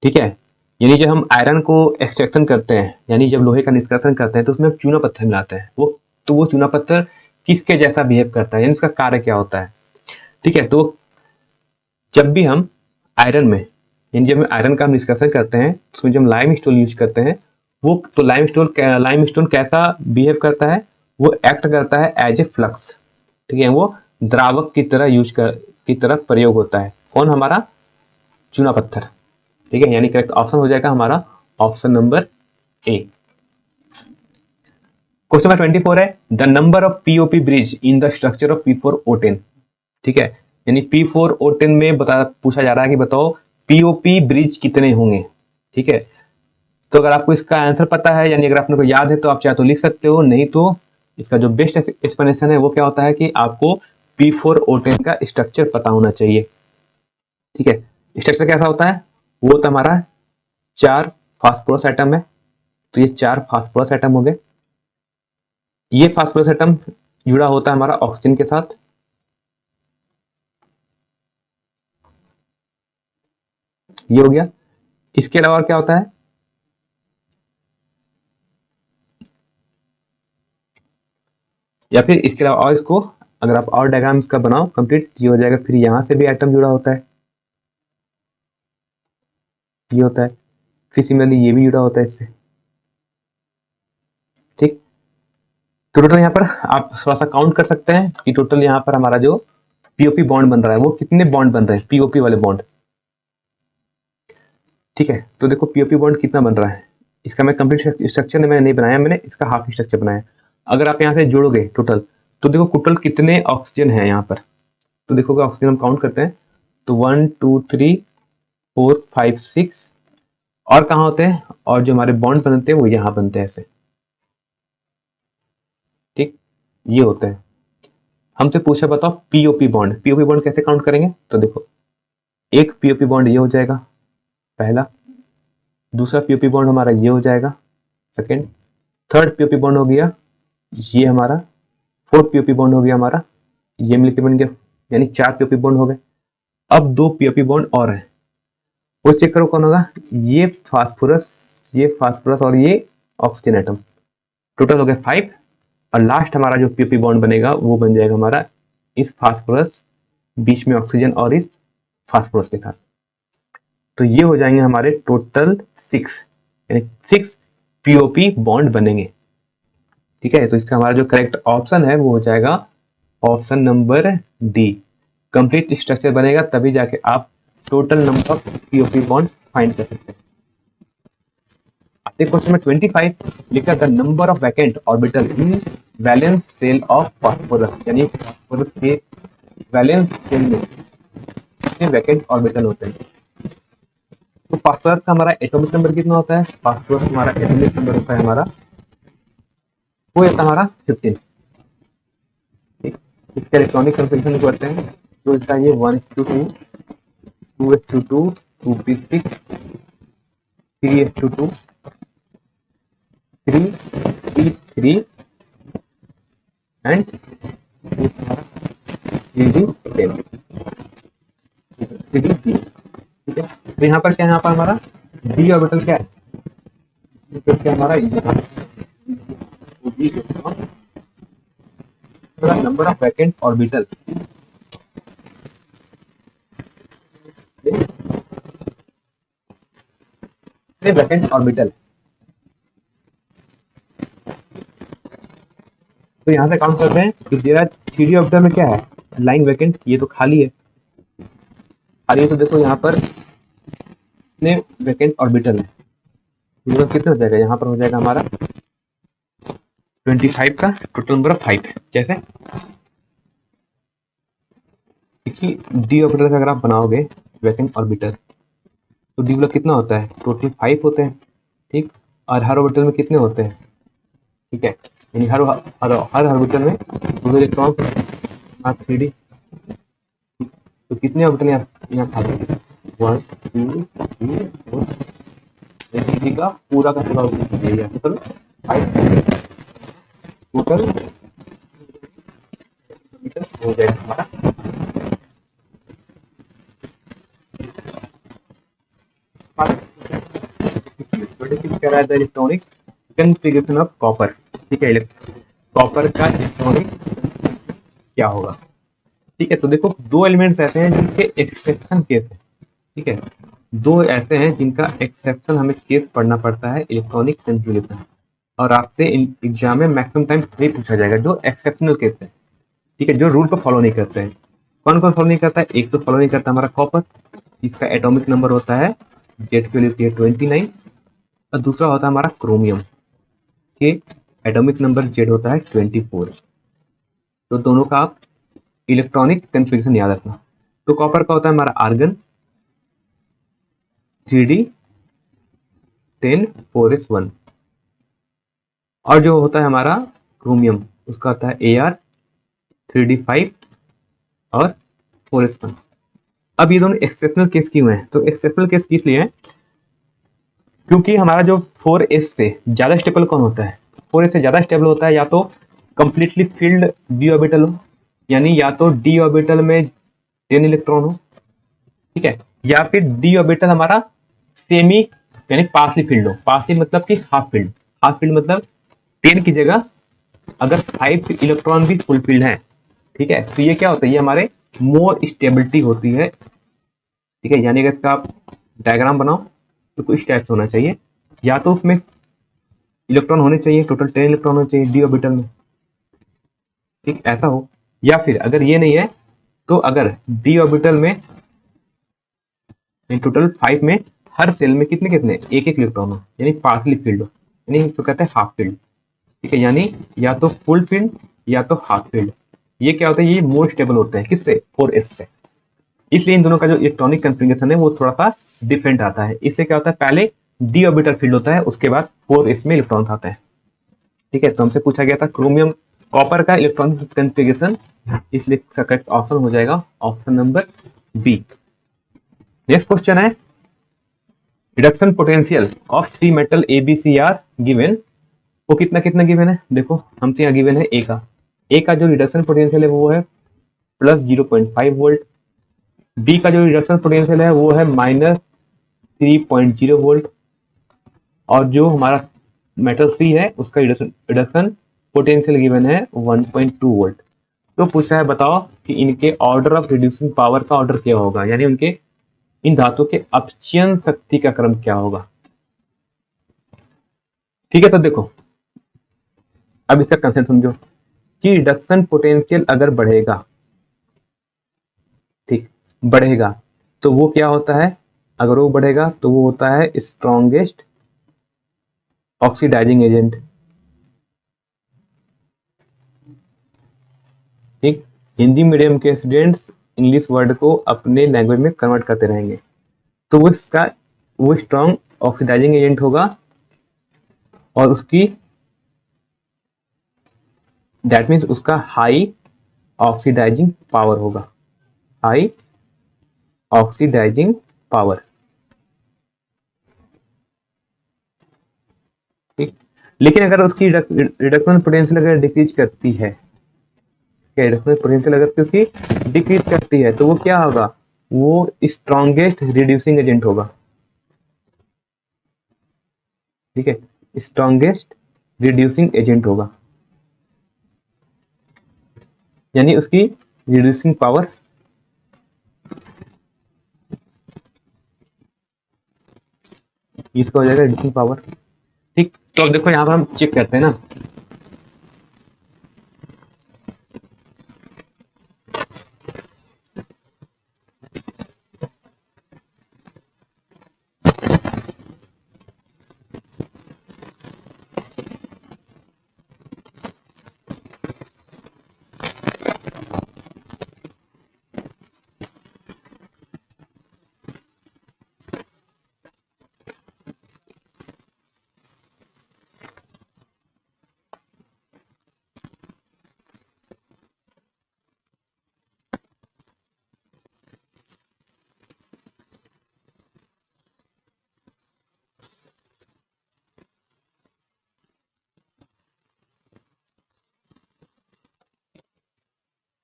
ठीक है, यानी जब हम आयरन को एक्सट्रैक्शन करते हैं, यानी जब लोहे का निष्कर्षण करते हैं तो उसमें हम चूना पत्थर मिलाते हैं। वो चूना पत्थर किसके जैसा बिहेव करता है, यानी उसका कार्य क्या होता है। ठीक है, तो जब भी हम आयरन में, यानी जब हम आयरन का निष्कर्षण करते हैं उसमें जब हम लाइमस्टोन यूज करते हैं, वो तो लाइमस्टोन कैसा बिहेव करता है, वो एक्ट करता है एज ए फ्लक्स। ठीक है, वो द्रावक की तरह प्रयोग होता है। कौन, हमारा चूना पत्थर। ठीक है, यानी करेक्ट ऑप्शन हो जाएगा हमारा option number A. Question number 24 है, the number of POP bridge in the structure of P4O10। ठीक है, यानी P4O10 में पूछा जा रहा है कि बताओ पीओपी ब्रिज कितने होंगे। ठीक है, तो अगर आपको इसका आंसर पता है, यानी अगर आपने को याद है तो आप चाहे तो लिख सकते हो, नहीं तो इसका जो बेस्ट एक्सप्लेनेशन है वो क्या होता है कि आपको P4O10 का स्ट्रक्चर पता होना चाहिए। ठीक है, स्ट्रक्चर कैसा होता है, वो तो हमारा 4 फास्फोरस एटम है। तो ये 4 फास्फोरस एटम हो गए। ये फास्फोरस एटम जुड़ा होता है हमारा ऑक्सीजन के साथ। ये हो गया। इसके अलावा क्या होता है, या फिर इसके अलावा और इसको अगर आप और डायग्राम इसका बनाओ कंप्लीट, ये हो जाएगा। फिर यहां से भी एटम जुड़ा होता है, ये होता है। फिर सिमिलरली ये भी जुड़ा होता है इससे। ठीक, तो टोटल यहाँ पर आप थोड़ा सा काउंट कर सकते हैं कि टोटल यहाँ पर हमारा जो पीओपी बॉन्ड बन रहा है वो कितने बॉन्ड बन रहे हैं, पीओपी वाले बॉन्ड। ठीक है, तो देखो पीओपी बॉन्ड कितना बन रहा है, इसका मैं कंप्लीट स्ट्रक्चर मैंने नहीं बनाया, मैंने इसका हाफ स्ट्रक्चर बनाया। अगर आप यहाँ से जोड़ोगे टोटल, तो देखो टोटल कितने ऑक्सीजन है यहाँ पर। तो देखोगे ऑक्सीजन हम काउंट करते हैं तो 1 2 3 4 5 6, और कहाँ होते हैं, और जो हमारे बॉन्ड बनते हैं वो यहाँ बनते हैं ऐसे। ठीक, ये होते हैं। हमसे पूछा बताओ पीओपी बॉन्ड कैसे काउंट करेंगे। तो देखो एक पीओपी बॉन्ड ये हो जाएगा पहला, दूसरा पीओपी बॉन्ड हमारा ये हो जाएगा सेकेंड, थर्ड पीओपी बॉन्ड हो गया ये हमारा, फोर्थ पीओपी बॉन्ड हो गया हमारा, ये मिलकर बन गया, यानी 4 पीओपी बॉन्ड हो गए। अब 2 पीओपी बॉन्ड और है, वो चेक करो कौन होगा, ये फास्फोरस और ये ऑक्सीजन एटम। टोटल हो गया 5, और लास्ट हमारा जो पीओपी बॉन्ड बनेगा वो बन जाएगा हमारा इस फास्फोरस बीच में ऑक्सीजन और इस फास्फोरस के साथ। तो ये हो जाएंगे हमारे टोटल 6, यानी 6 पीओपी बॉन्ड बनेंगे। ठीक है, तो इसका हमारा जो करेक्ट ऑप्शन है वो हो जाएगा option number D. Complete structure बनेगा तभी जाके आप total number of POP bond find कर सकते हैं। क्वेश्चन में 25 लिखा, the number of vacant orbital in valence shell of phosphorus, यानी फास्फोरस के वैलेंस सेल में कितने वैकेंट ऑर्बिटल होते हैं। तो फास्फोरस का हमारा एटॉमिक नंबर कितना होता है, फास्फोरस हमारा एटॉमिक नंबर होता है हमारा, वो होता है हमारा 15। इसके इलेक्ट्रॉनिक कंफिगरेशन करते हैं तो इसका ये 1:2 2:2 2p6 3s2 3 3 and 3d10 3d। ठीक है, तो यहाँ पर क्या है, यहाँ पर हमारा डी ऑर्बिटल क्या है, तो क्या हमारा number of vacant orbital, vacant orbital. तो यहाँ से काउंट करते हैं कि तेरा थ्री ऑर्बिटल में क्या है, लाइन वैकेंट, ये तो खाली है, खाली है। तो देखो यहाँ पर कितने वैकेंट ऑर्बिटल है, तो कितने हो जाएगा, यहाँ पर हो जाएगा हमारा 25 का टोटल नंबर ऑफ 5 है। जैसे देखिए डी ऑर्बिटल का अगर आप बनाओगे वैकेंट ऑर्बिटल, तो डी मतलब कितना होता है, टोटल 5 होते हैं, ठीक, और हर ऑर्बिटल में कितने होते हैं, ठीक है, यानी हर ऑर्बिटल में 2 इलेक्ट्रॉन, 3d, तो कितने ऑर्बिटल यहाँ खाते हैं, 1 2 3 4, डी का पूरा ऑर्बिटल टोटल 5, टोटल हो जाएगा हमारा कह रहा है इलेक्ट्रॉनिक कॉन्फ़िगरेशन ऑफ कॉपर। ठीक है, कॉपर का इलेक्ट्रॉनिक क्या होगा। ठीक है, तो देखो दो एलिमेंट्स ऐसे हैं जिनके एक्सेप्शन केस है। ठीक है, दो ऐसे हैं जिनका एक्सेप्शन हमें केस पढ़ना पड़ता है इलेक्ट्रॉनिक कॉन्फ़िगरेशन, और आपसे एग्जाम में मैक्सिमम टाइम नहीं पूछा जाएगा जो एक्सेप्शनल केस है। ठीक है, जो रूल को फॉलो नहीं करते हैं। कौन कौन फॉलो नहीं करता है, एक तो फॉलो नहीं करता हमारा कॉपर, इसका एटॉमिक नंबर होता है जेड की वैल्यू होती है 29, और दूसरा होता है हमारा क्रोमियम के एटॉमिक नंबर जेड होता है 24। तो दोनों का आप इलेक्ट्रॉनिक कॉन्फ़िगरेशन याद रखना। तो कॉपर का होता है हमारा आर्गन 3d10 4s1, और जो होता है हमारा क्रोमियम उसका होता है AR 3d5 और 4s1। अब ये दोनों एक्सेप्शनल केस क्यों हैं, तो एक्सेप्शनल केस किस लिए है, क्योंकि हमारा जो 4s से ज्यादा स्टेबल कौन होता है, 4s से ज्यादा स्टेबल होता है या तो कंप्लीटली फील्ड डी ऑर्बिटल हो, यानी या तो डी ऑर्बिटल में 10 इलेक्ट्रॉन हो, ठीक है, या फिर डी ऑर्बिटल हमारा सेमी यानी पार्सली फील्ड हो। पार्सली मतलब कि हाफ फील्ड, हाफ फील्ड मतलब 10 की जगह अगर 5 इलेक्ट्रॉन भी फुल फील्ड है, ठीक है, तो ये क्या होता है, ये हमारे मोर स्टेबिलिटी होती है। ठीक है, यानी अगर इसका आप डायग्राम बनाओ तो कुछ टाइप से होना चाहिए, या तो उसमें इलेक्ट्रॉन होने चाहिए, टोटल 10 इलेक्ट्रॉन होने चाहिए डी ऑर्बिटल में, ठीक, ऐसा हो, या फिर अगर ये नहीं है तो अगर डी ऑर्बिटल में टोटल 5 में हर सेल में कितने कितने एक एक इलेक्ट्रॉन हो, यानी पार्सली फील्ड हो, यानी इसको कहते हैं हाफ फील्ड। ठीक है, यानी या तो फुल फील्ड या तो हाफ फील्ड। ये क्या होता है, ये मोर स्टेबल होते हैं किससे, 4s से, इसलिए इन दोनों का जो इलेक्ट्रॉनिक कॉन्फ़िगरेशन है वो थोड़ा सा डिफरेंट आता है। इससे क्या होता है, पहले डी ऑर्बिटल फील्ड होता है, उसके बाद 4s में इलेक्ट्रॉन आते हैं। ठीक है, तो हमसे पूछा गया था क्रोमियम कॉपर का इलेक्ट्रॉनिक कॉन्फ़िगरेशन, इसलिए करेक्ट ऑप्शन हो जाएगा option number B. Next question है reduction potential of 3 metal ABC are given, वो कितना कितना गिवन है, देखो हम तो यहाँ गिवन है ए का जो रिडक्शन पोटेंशियल है वो है प्लस 0.5 वोल्ट, बी का जो रिडक्शन पोटेंशियल है वो है माइनस 3.0 वोल्ट, और जो हमारा मेटल सी है उसका रिडक्शन पोटेंशियल गिवन है 1.2 वोल्ट। तो पूछा है बताओ कि इनके ऑर्डर ऑफ रिड्यूसिंग पावर का ऑर्डर क्या होगा, यानी उनके इन धातु के अपचयन शक्ति का क्रम क्या होगा। ठीक है, तो देखो अब इसका कंसेप्ट समझो कि रिडक्शन पोटेंशियल अगर बढ़ेगा, ठीक, बढ़ेगा तो वो क्या होता है, अगर वो बढ़ेगा तो वो होता है स्ट्रॉन्गेस्ट ऑक्सीडाइजिंग एजेंट। ठीक, हिंदी मीडियम के स्टूडेंट्स इंग्लिश वर्ड को अपने लैंग्वेज में कन्वर्ट करते रहेंगे, तो वो इसका वो स्ट्रॉन्ग ऑक्सीडाइजिंग एजेंट होगा, और उसकी दैट मीन्स उसका हाई ऑक्सीडाइजिंग पावर होगा, हाई ऑक्सीडाइजिंग पावर। ठीक। लेकिन अगर उसकी रिडक्शन पोटेंशियल अगर डिक्रीज करती है, रिडक्शन पोटेंशियल अगर उसकी डिक्रीज करती है तो वो क्या होगा, वो स्ट्रॉन्गेस्ट रिड्यूसिंग एजेंट होगा। ठीक है, स्ट्रॉन्गेस्ट रिड्यूसिंग एजेंट होगा, यानी उसकी रिड्यूसिंग पावर इसका हो जाएगा रिड्यूसिंग पावर। ठीक, तो अब देखो यहाँ पर हम चेक करते हैं ना,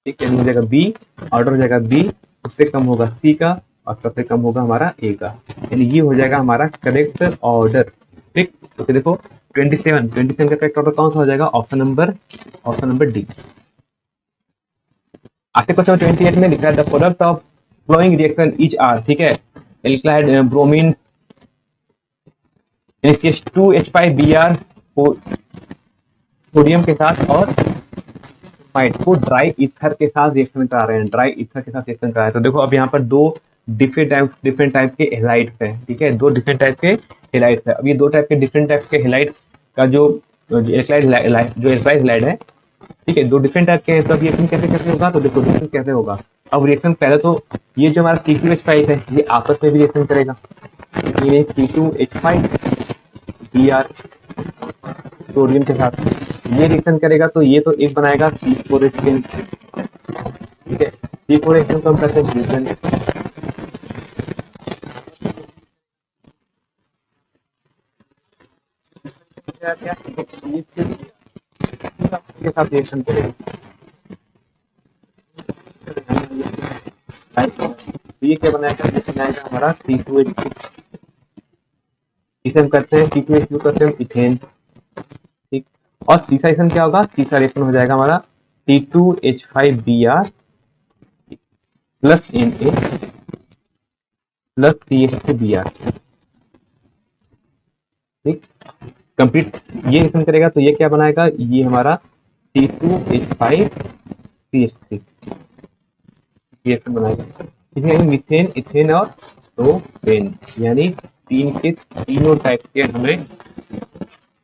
ठीक है, हो जाएगा बी, ऑर्डर हो जाएगा बी, उससे कम होगा सी का, और सबसे कम होगा हमारा ए का, यानी ये हो जाएगा हमारा करेक्ट ऑर्डर। ठीक, तो फिर देखो 27 का करेक्ट ऑर्डर कौन सा हो जाएगा, ऑप्शन नंबर डी। आगे क्वेश्चन 28 में लिखा है the product of following reaction is R, ठीक है, एल्कलाइड ब्रोमीन CH2H5Br सोडियम के साथ और फाइट को ड्राई ईथर के साथ रिएक्शन करा रहे हैं, ड्राई ईथर के साथ रिएक्शन करा रहे हैं। तो देखो अब यहाँ पर दो डिफरेंट टाइप के हेलाइट्स हैं। ठीक है, दो डिफरेंट टाइप के हेलाइट्स है। अब ये दो टाइप के डिफरेंट टाइप के हेलाइट्स का जो एल्कलाइड हेलाइड है, ठीक है, दो डिफरेंट टाइप के हैं। तो अब रिएक्शन कैसे कैसे होगा, तो देखो रिएक्शन कैसे होगा। अब रिएक्शन पहले तो ये जो हमारा C2H5 है ये आपस में भी रिएक्शन करेगा, ये C2H5Br सोडियम के साथ ये रिएक्शन करेगा, तो ये तो एक बनाएगा C4H10। ठीक है, C4H10 को हम कहते हैं ब्यूटेन। के साथ रिएक्शन करेगा, ये क्या बनाएगा, ये बनाएगा हमारा C2H2, इसे हम करते हैं C2H2 करते हैं इथेन। ठीक, और तीसरा रिएक्शन क्या होगा, तीसरा रिएक्शन हो जाएगा हमारा C2H5Br plus Na plus CH2Br। ठीक, कंप्लीट ये रिएक्शन करेगा तो ये क्या बनाएगा, ये हमारा C2H5CH3 रिएक्शन बनाएगा। इसमें मीथेन, इथेन और प्रोपेन, यानी तीनों टाइप के हमें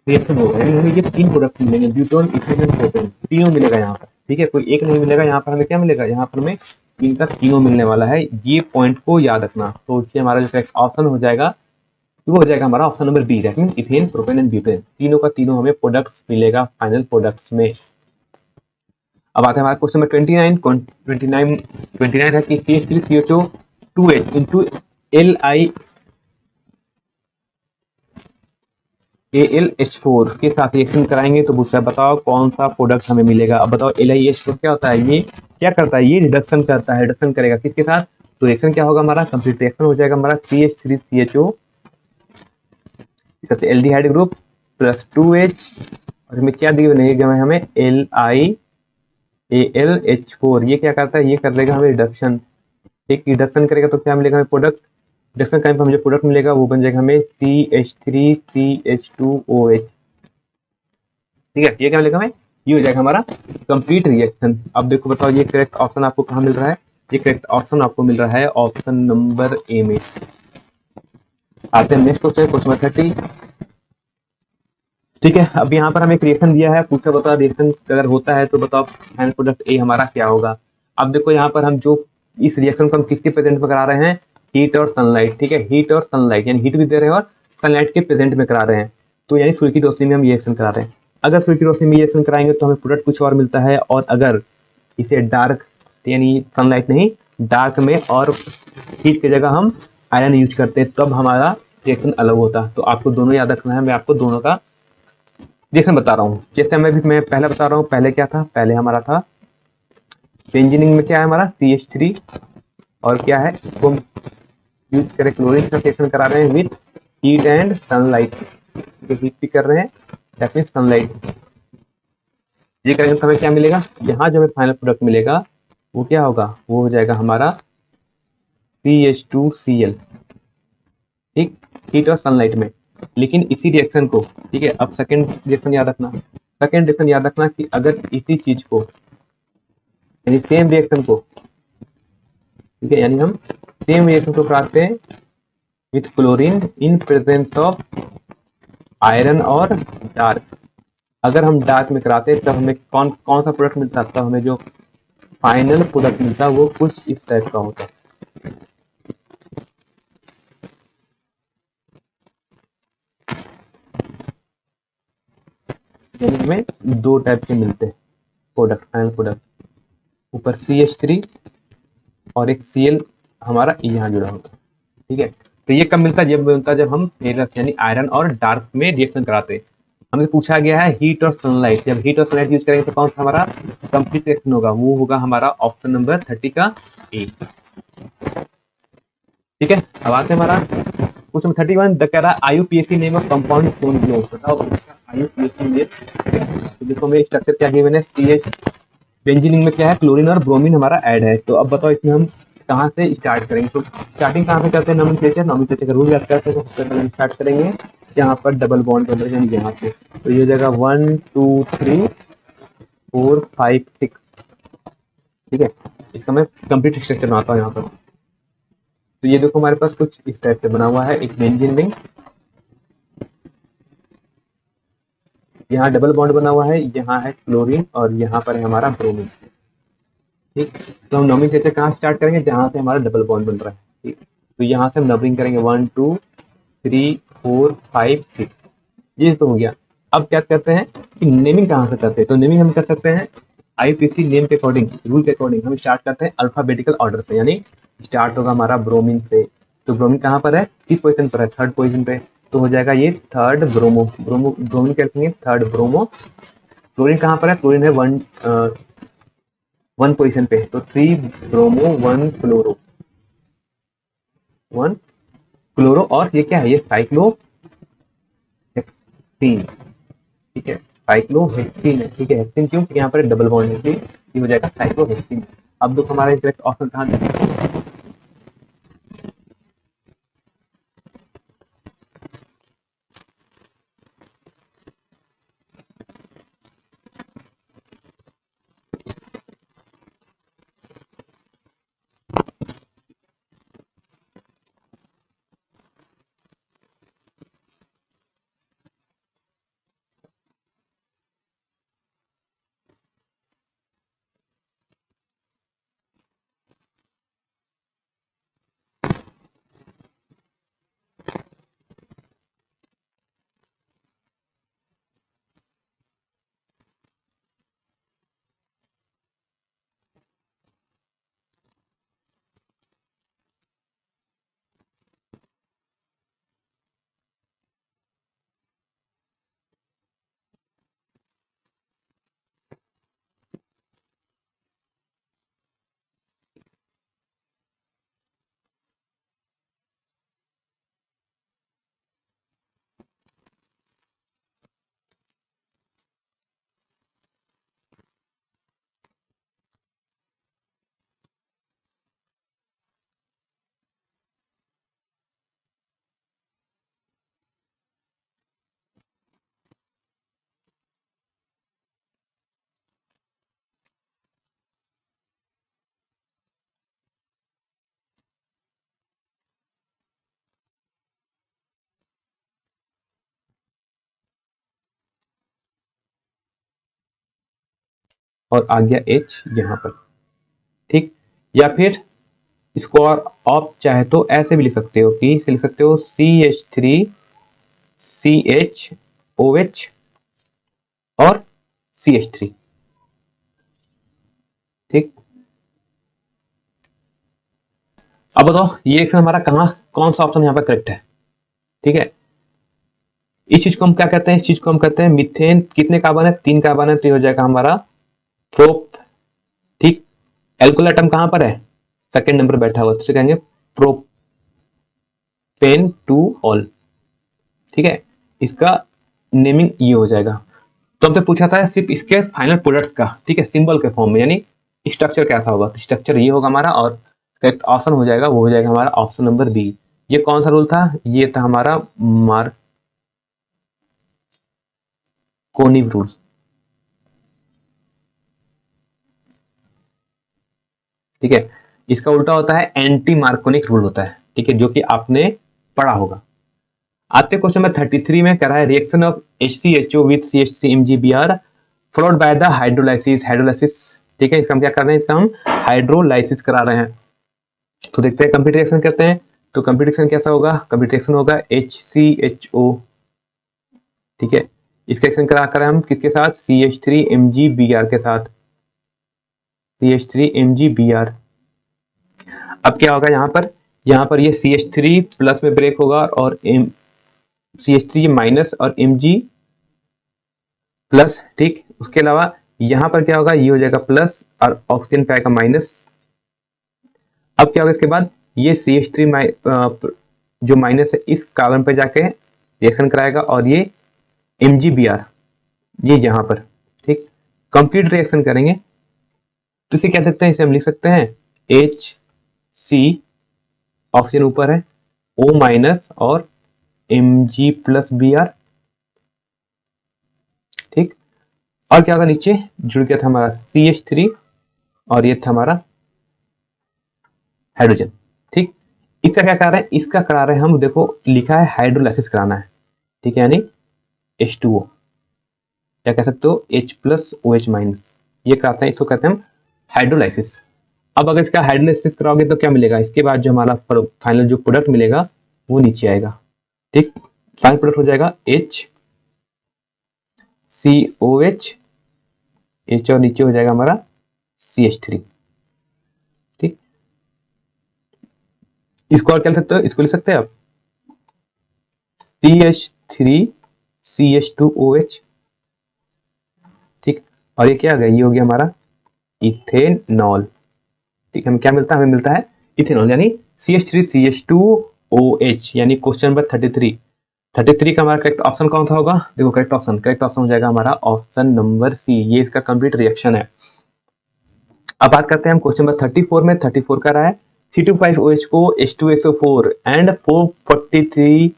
रिएक्शन हो गए। हमें ये तीन प्रोडक्ट मिलेंगे, ब्यूटोन, इथेन एंड प्रोपेन, तीनों मिलेगा यहाँ पर। ठीक है, कोई एक नहीं मिलेगा, यहाँ पर हमें क्या मिलेगा, यहाँ पर हमें तीन का तीनों मिलने वाला है। ये पॉइंट को याद रखना। तो इससे हमारा जो करेक्ट ऑप्शन हो जाएगा वो हो जाएगा हमारा option number B, that means ethane, propane and butane, तीनों का तीनों हमें प्रोडक्ट्स मिलेगा फाइनल प्रोडक्ट्स में। अब आते हैं हमारा क्वेश्चन नंबर 29 है कि CH3CHO2H इंटू LiAlH4 के साथ रिएक्शन कराएंगे तो पूछा बताओ कौन सा प्रोडक्ट हमें मिलेगा। अब बताओ LiAlH4 क्या होता है, ये क्या करता है, ये रिडक्शन करता है। रिडक्शन करेगा किसके साथ, तो रिएक्शन क्या होगा हमारा, कंप्लीट रिएक्शन हो जाएगा हमारा CH3CHO aldehyde group plus 2H, और इसमें क्या दिए बनेगा हमें LiAlH4। ये क्या करता है, ये कर देगा हमें रिडक्शन। ठीक, रिडक्शन करेगा तो क्या मिलेगा हमें प्रोडक्ट, रिडक्शन करने पर हमें जो प्रोडक्ट मिलेगा वो बन जाएगा हमें CH3CH2OH। ठीक है, ये क्या मिलेगा हमें, ये हो जाएगा हमारा कंप्लीट रिएक्शन। अब देखो बताओ ये करेक्ट ऑप्शन आपको कहाँ मिल रहा है, ये करेक्ट ऑप्शन आपको मिल रहा है ऑप्शन नंबर ए में। आते हैं नेक्स्ट क्वेश्चन, क्वेश्चन नंबर 30। ठीक है, अब यहाँ पर हमें एक रिएक्शन दिया है, पूछा बताओ रिएक्शन अगर होता है तो बताओ फाइनल प्रोडक्ट ए हमारा क्या होगा। अब देखो यहाँ पर हम जो इस रिएक्शन को हम किसके प्रेजेंट में करा रहे हैं, हीट और सनलाइट। ठीक है, हीट और सनलाइट, यानी हीट भी दे रहे हैं और सनलाइट के प्रेजेंट में करा रहे हैं, तो यानी सूर्य की रोशनी में हम रिएक्शन करा रहे हैं। अगर सूर्य की रोशनी में रिएक्शन कराएंगे तो हमें प्रोडक्ट कुछ और मिलता है, और अगर इसे डार्क यानी सनलाइट नहीं डार्क में और हीट की जगह हम आयरन यूज करते हैं तब हमारा रिएक्शन अलग होता है। तो आपको दोनों याद रखना है, मैं आपको दोनों का रिएक्शन बता रहा हूँ, जैसे मैं पहले बता रहा हूँ। पहले क्या था, पहले हमारा था बेंजीनिंग में क्या है हमारा CH3, और क्या है, इसको यूज करें क्लोरीन का रिएक्शन करा रहे हैं with heat and sunlight. Heat भी कर रहे हैं, दैट मीन सनलाइट। ये करेंगे तो हमें क्या मिलेगा, यहाँ जो हमें फाइनल प्रोडक्ट मिलेगा वो क्या होगा, वो हो जाएगा हमारा CH2Cl। ठीक, हीट और सनलाइट में। लेकिन इसी रिएक्शन को, ठीक है, अब सेकंड रिएक्शन याद रखना। सेकंड रिएक्शन याद रखना कि अगर इसी चीज को, यानी सेम रिएक्शन को, ठीक है, यानी हम सेम रिएक्शन को कराते हैं with chlorine in presence of iron और डार्क। अगर हम डार्क में कराते हैं तब हमें कौन कौन सा प्रोडक्ट मिलता है, तब हमें जो फाइनल प्रोडक्ट मिलता है वो कुछ इस टाइप का होता है। यानी हमें दो टाइप के मिलते हैं प्रोडक्ट, फाइनल प्रोडक्ट। ऊपर CH3 और एक Cl हमारा यहाँ जुड़ा होता है। ठीक है, तो ये कब मिलता है, जब मिलता है जब हम फेरस यानी आयरन और डार्क में रिएक्शन कराते हैं। हमें पूछा गया है हीट और सनलाइट। जब हीट और सनलाइट यूज करेंगे तो कौन सा हमारा कंप्लीट रिएक्शन होगा, वो होगा हमारा ऑप्शन नंबर 30 का ए। ठीक है, अब आते हैं हमारा क्वेश्चन 31। कह रहा है IUPAC name of compound stone glow. बताओ IUPAC नेम। तो देखो मेरे स्ट्रक्चर क्या गिवन है, CH बेंजीनिंग में क्या है, क्लोरीन और ब्रोमीन हमारा ऐड है। तो अब बताओ इसमें हम कहाँ से स्टार्ट करेंगे। तो स्टार्टिंग कहाँ से करते हैं, नोमेनक्लेचर का रूल याद करते हैं। तो सबसे पहले स्टार्ट करेंगे यहाँ पर डबल बॉन्ड बन रहा है यहाँ से। तो ये हो जाएगा 1 2 3 4 5 6। ठीक है, इसका मैं कंप्लीट स्ट्रक्चर बनाता हूँ यहाँ पर। तो ये देखो हमारे पास कुछ इस टाइप से बना हुआ है एक बेंजीन रिंग। यहाँ डबल बॉन्ड बना हुआ है, यहाँ है क्लोरीन और यहाँ पर है हमारा ब्रोमीन। ठीक, तो हम नोमेनक्लेचर कहाँ स्टार्ट करेंगे, जहाँ से हमारा डबल बॉन्ड बन रहा है। ठीक, तो यहाँ से हम नंबरिंग करेंगे 1 2 3 4 5 6। ये तो हो गया। अब क्या करते हैं कि नेमिंग कहाँ से करते हैं, तो नेमिंग हम कर सकते हैं IUPAC नेम के अकॉर्डिंग, रूल के अकॉर्डिंग हम स्टार्ट करते हैं अल्फाबेटिकल ऑर्डर से। यानी स्टार्ट होगा हमारा ब्रोमीन से। तो ब्रोमीन कहाँ पर है, किस पोजीशन पर है, थर्ड पोजीशन पे। तो हो जाएगा ये थर्ड ब्रोमो। ब्रोमीन क्या लिखेंगे, थर्ड ब्रोमो। क्लोरीन कहाँ पर है, क्लोरीन है वन पोजीशन पे। तो 3 ब्रोमो 1 क्लोरो, 1 क्लोरो। और ये क्या है, ये साइक्लोहेक्सीन। ठीक है, साइक्लोहेक्सीन है। ठीक है, हेक्सीन क्यों, यहाँ पर डबल बॉन्ड है, ये हो जाएगा साइक्लोहेक्सीन। अब देखो हमारा करेक्ट ऑप्शन कहाँ है। और आ गया H यहाँ पर। ठीक, या फिर इसको और आप चाहे तो ऐसे भी लिख सकते हो, कि लिख सकते हो CH3CHOH और CH3। ठीक, अब बताओ ये एक्शन हमारा कहाँ, कौन सा ऑप्शन यहाँ पर करेक्ट है। ठीक है, इस चीज को हम क्या कहते हैं, इस चीज को हम कहते हैं मीथेन। कितने कार्बन है, 3 कार्बन है, तो ये हो जाएगा हमारा प्रोप। ठीक, एल्कोहल एटम कहां पर है, सेकंड नंबर बैठा हुआ, तो कहेंगे प्रोपेन टू ऑल। ठीक है, इसका नेमिंग ये हो जाएगा। तो हमसे पूछा था सिर्फ इसके फाइनल प्रोडक्ट्स का, ठीक है, सिंबल के फॉर्म में, यानी स्ट्रक्चर कैसा होगा, तो स्ट्रक्चर ये होगा हमारा, और करेक्ट ऑप्शन हो जाएगा, वो हो जाएगा हमारा ऑप्शन नंबर बी। ये कौन सा रूल था, ये था हमारा मार्कोनी रूल। ठीक है, इसका उल्टा होता है एंटी मार्कोनिक रूल होता है, ठीक है, जो कि आपने पढ़ा होगा। आते क्वेश्चन नंबर 33 में करा है reaction of HCHO with CH3MgBr followed by the hydrolysis. Hydrolysis, ठीक है, इसका हम क्या कर रहे हैं, इसका हम हाइड्रोलाइसिस करा रहे हैं। तो देखते हैं कंप्लीट रिएक्शन करते हैं। तो कंप्लीट रिएक्शन कैसा होगा, कंप्लीट रिएक्शन होगा HCHO, ठीक है, इसका रिएक्शन करा कर हम किसके साथ, CH3MgBr के साथ, CH3MgBr। अब क्या होगा यहाँ पर ये CH3 प्लस में ब्रेक होगा और CH3 माइनस और Mg प्लस। ठीक, उसके अलावा यहां पर क्या होगा, ये हो जाएगा प्लस और ऑक्सीजन पे आएगा माइनस। अब क्या होगा इसके बाद, ये CH3 जो माइनस है इस कार्बन पे जाके रिएक्शन कराएगा और ये MgBr ये यहां पर, ठीक, कंप्लीट रिएक्शन करेंगे। तो इसे क्या सकते हैं, इसे हम लिख सकते हैं HC, ऑक्सीजन ऊपर है, O माइनस और Mg प्लस Br। ठीक, और क्या होगा, नीचे जुड़ गया था हमारा CH3 और ये था हमारा हाइड्रोजन। ठीक, इसका क्या करा रहे हैं, इसका करा रहे हैं हम, देखो लिखा है हाइड्रोलाइसिस कराना है, ठीक है, यानी H2O, क्या कह सकते हो, H प्लस OH माइनस, ये कराते हैं, इसको कहते हैं हम हाइड्रोलाइसिस। अब अगर इसका हाइड्रोलाइसिस कराओगे तो क्या मिलेगा, इसके बाद जो हमारा फाइनल जो प्रोडक्ट मिलेगा वो नीचे आएगा। ठीक, फाइनल प्रोडक्ट हो जाएगा HCOH, H और नीचे हो जाएगा हमारा CH3। ठीक, इसको और क्या लिख सकते हो, इसको लिख सकते हैं आप CH3CH2OH। ठीक, और ये क्या आ गया, ये हो गया हमारा इथेनॉल। ठीक है, हमें क्या मिलता है, हमें मिलता है इथेनॉल, यानी CH3CH2OH, यानी क्वेश्चन नंबर 33 का हमारा करेक्ट ऑप्शन कौन सा होगा, देखो करेक्ट ऑप्शन हो जाएगा हमारा ऑप्शन नंबर सी, ये इसका कंप्लीट रिएक्शन है। अब बात करते हैं हम क्वेश्चन नंबर 34 में। 34 का रहा है C2H5OH को H2SO4 एंड 443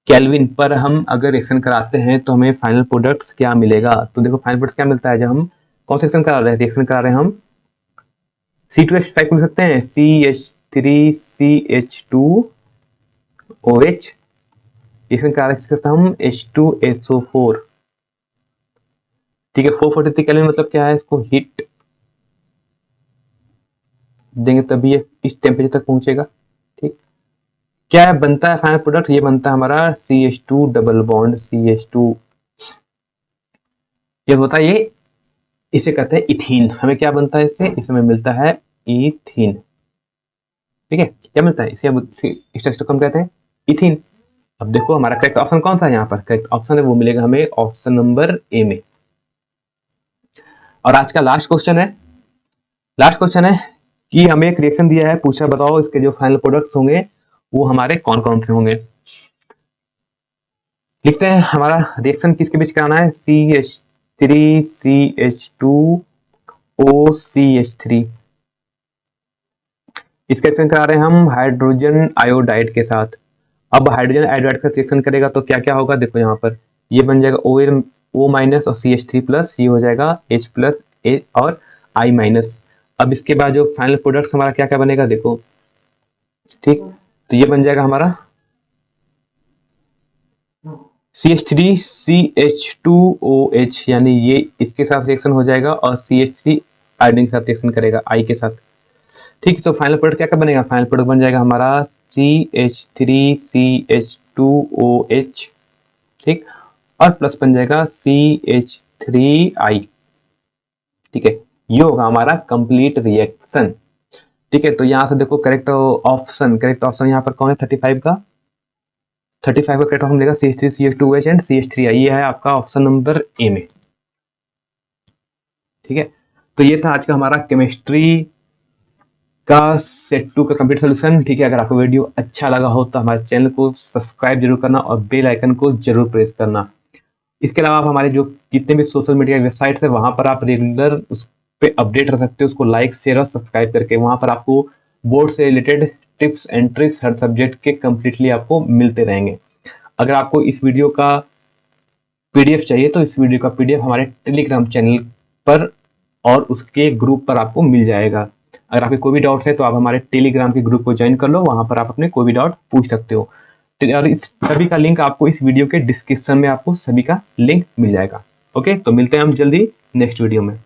केल्विन पर हम अगर रिएक्शन कराते हैं तो हमें फाइनल प्रोडक्ट्स क्या मिलेगा। तो देखो फाइनल प्रोडक्ट्स क्या मिलता है, जब हम कौन सा रिएक्शन करा रहे हैं, रिएक्शन करा रहे हैं हम C2H5 को लिख सकते हैं CH3CH2OH, रिएक्शन करा रहे हम H2SO4। ठीक है, 443 केल्विन मतलब क्या है, इसको हीट देंगे तभी ये इस टेम्परेचर तक पहुंचेगा। ठीक, क्या है बनता है फाइनल प्रोडक्ट, ये बनता है हमारा CH2 डबल बॉन्ड CH2, ये होता है ये, इसे कहते हैं इथीन। हमें क्या बनता है इससे, इसे हमें मिलता है इथीन। ठीक है, क्या मिलता है इसे, हम स्ट्रक्चर को हम कहते हैं इथीन। अब देखो हमारा करेक्ट ऑप्शन कौन सा है, यहाँ पर करेक्ट ऑप्शन है वो मिलेगा हमें ऑप्शन नंबर ए में। और आज का लास्ट क्वेश्चन है कि हमें एक रिएक्शन दिया है, पूछा बताओ इसके जो फाइनल प्रोडक्ट्स होंगे वो हमारे कौन कौन से होंगे। लिखते हैं हमारा रिएक्शन किसके बीच कराना है, CH3CH2OCH3, इसका रिएक्शन करा रहे हैं हम हाइड्रोजन आयोडाइड के साथ। अब हाइड्रोजन आयोडाइड का रिएक्शन करेगा तो क्या क्या होगा, देखो यहाँ पर ये बन जाएगा O माइनस और CH3 प्लस, ये हो जाएगा H प्लस A और I माइनस। अब इसके बाद जो फाइनल प्रोडक्ट हमारा क्या क्या बनेगा देखो, ठीक, तो ये बन जाएगा हमारा CH3CH2OH, यानी ये इसके साथ रिएक्शन हो जाएगा और CH3 आयोडीन के साथ रिएक्शन करेगा I के साथ। ठीक, तो फाइनल प्रोडक्ट क्या क्या बनेगा, फाइनल प्रोडक्ट बन जाएगा हमारा CH3CH2OH, ठीक, और प्लस बन जाएगा CH3I। ठीक है, ये होगा हमारा कंप्लीट रिएक्शन। ठीक है, तो यहां से देखो करेक्ट ऑप्शन यहाँ पर कौन है 35 का, 35 का कट ऑफ मिलेगा CH3 CH2OH एंड CH3I। ये है आपका ऑप्शन नंबर ए में। ठीक है, तो ये था आज का हमारा केमिस्ट्री का सेट 2 का कंप्लीट सोल्यूशन। ठीक है, अगर आपको वीडियो अच्छा लगा हो तो हमारे चैनल को सब्सक्राइब जरूर करना और बेल आइकन को जरूर प्रेस करना। इसके अलावा आप हमारे जो जितने भी सोशल मीडिया वेबसाइट्स है वहां पर आप रेगुलर उस पे अपडेट रह सकते हो, उसको लाइक शेयर और सब्सक्राइब करके। वहां पर आपको बोर्ड से related tips and tricks her subject के कंप्लीटली आपको मिलते रहेंगे। अगर आपको इस वीडियो का PDF चाहिए तो इस वीडियो का PDF हमारे टेलीग्राम चैनल पर और उसके ग्रुप पर आपको मिल जाएगा। अगर आपके कोई भी डाउट्स है तो आप हमारे टेलीग्राम के ग्रुप को ज्वाइन कर लो, वहां पर आप अपने कोई भी डाउट पूछ सकते हो। और इस सभी का लिंक आपको इस वीडियो के डिस्क्रिप्शन में आपको सभी का लिंक मिल जाएगा। ओके, तो मिलते हैं हम जल्दी नेक्स्ट वीडियो में।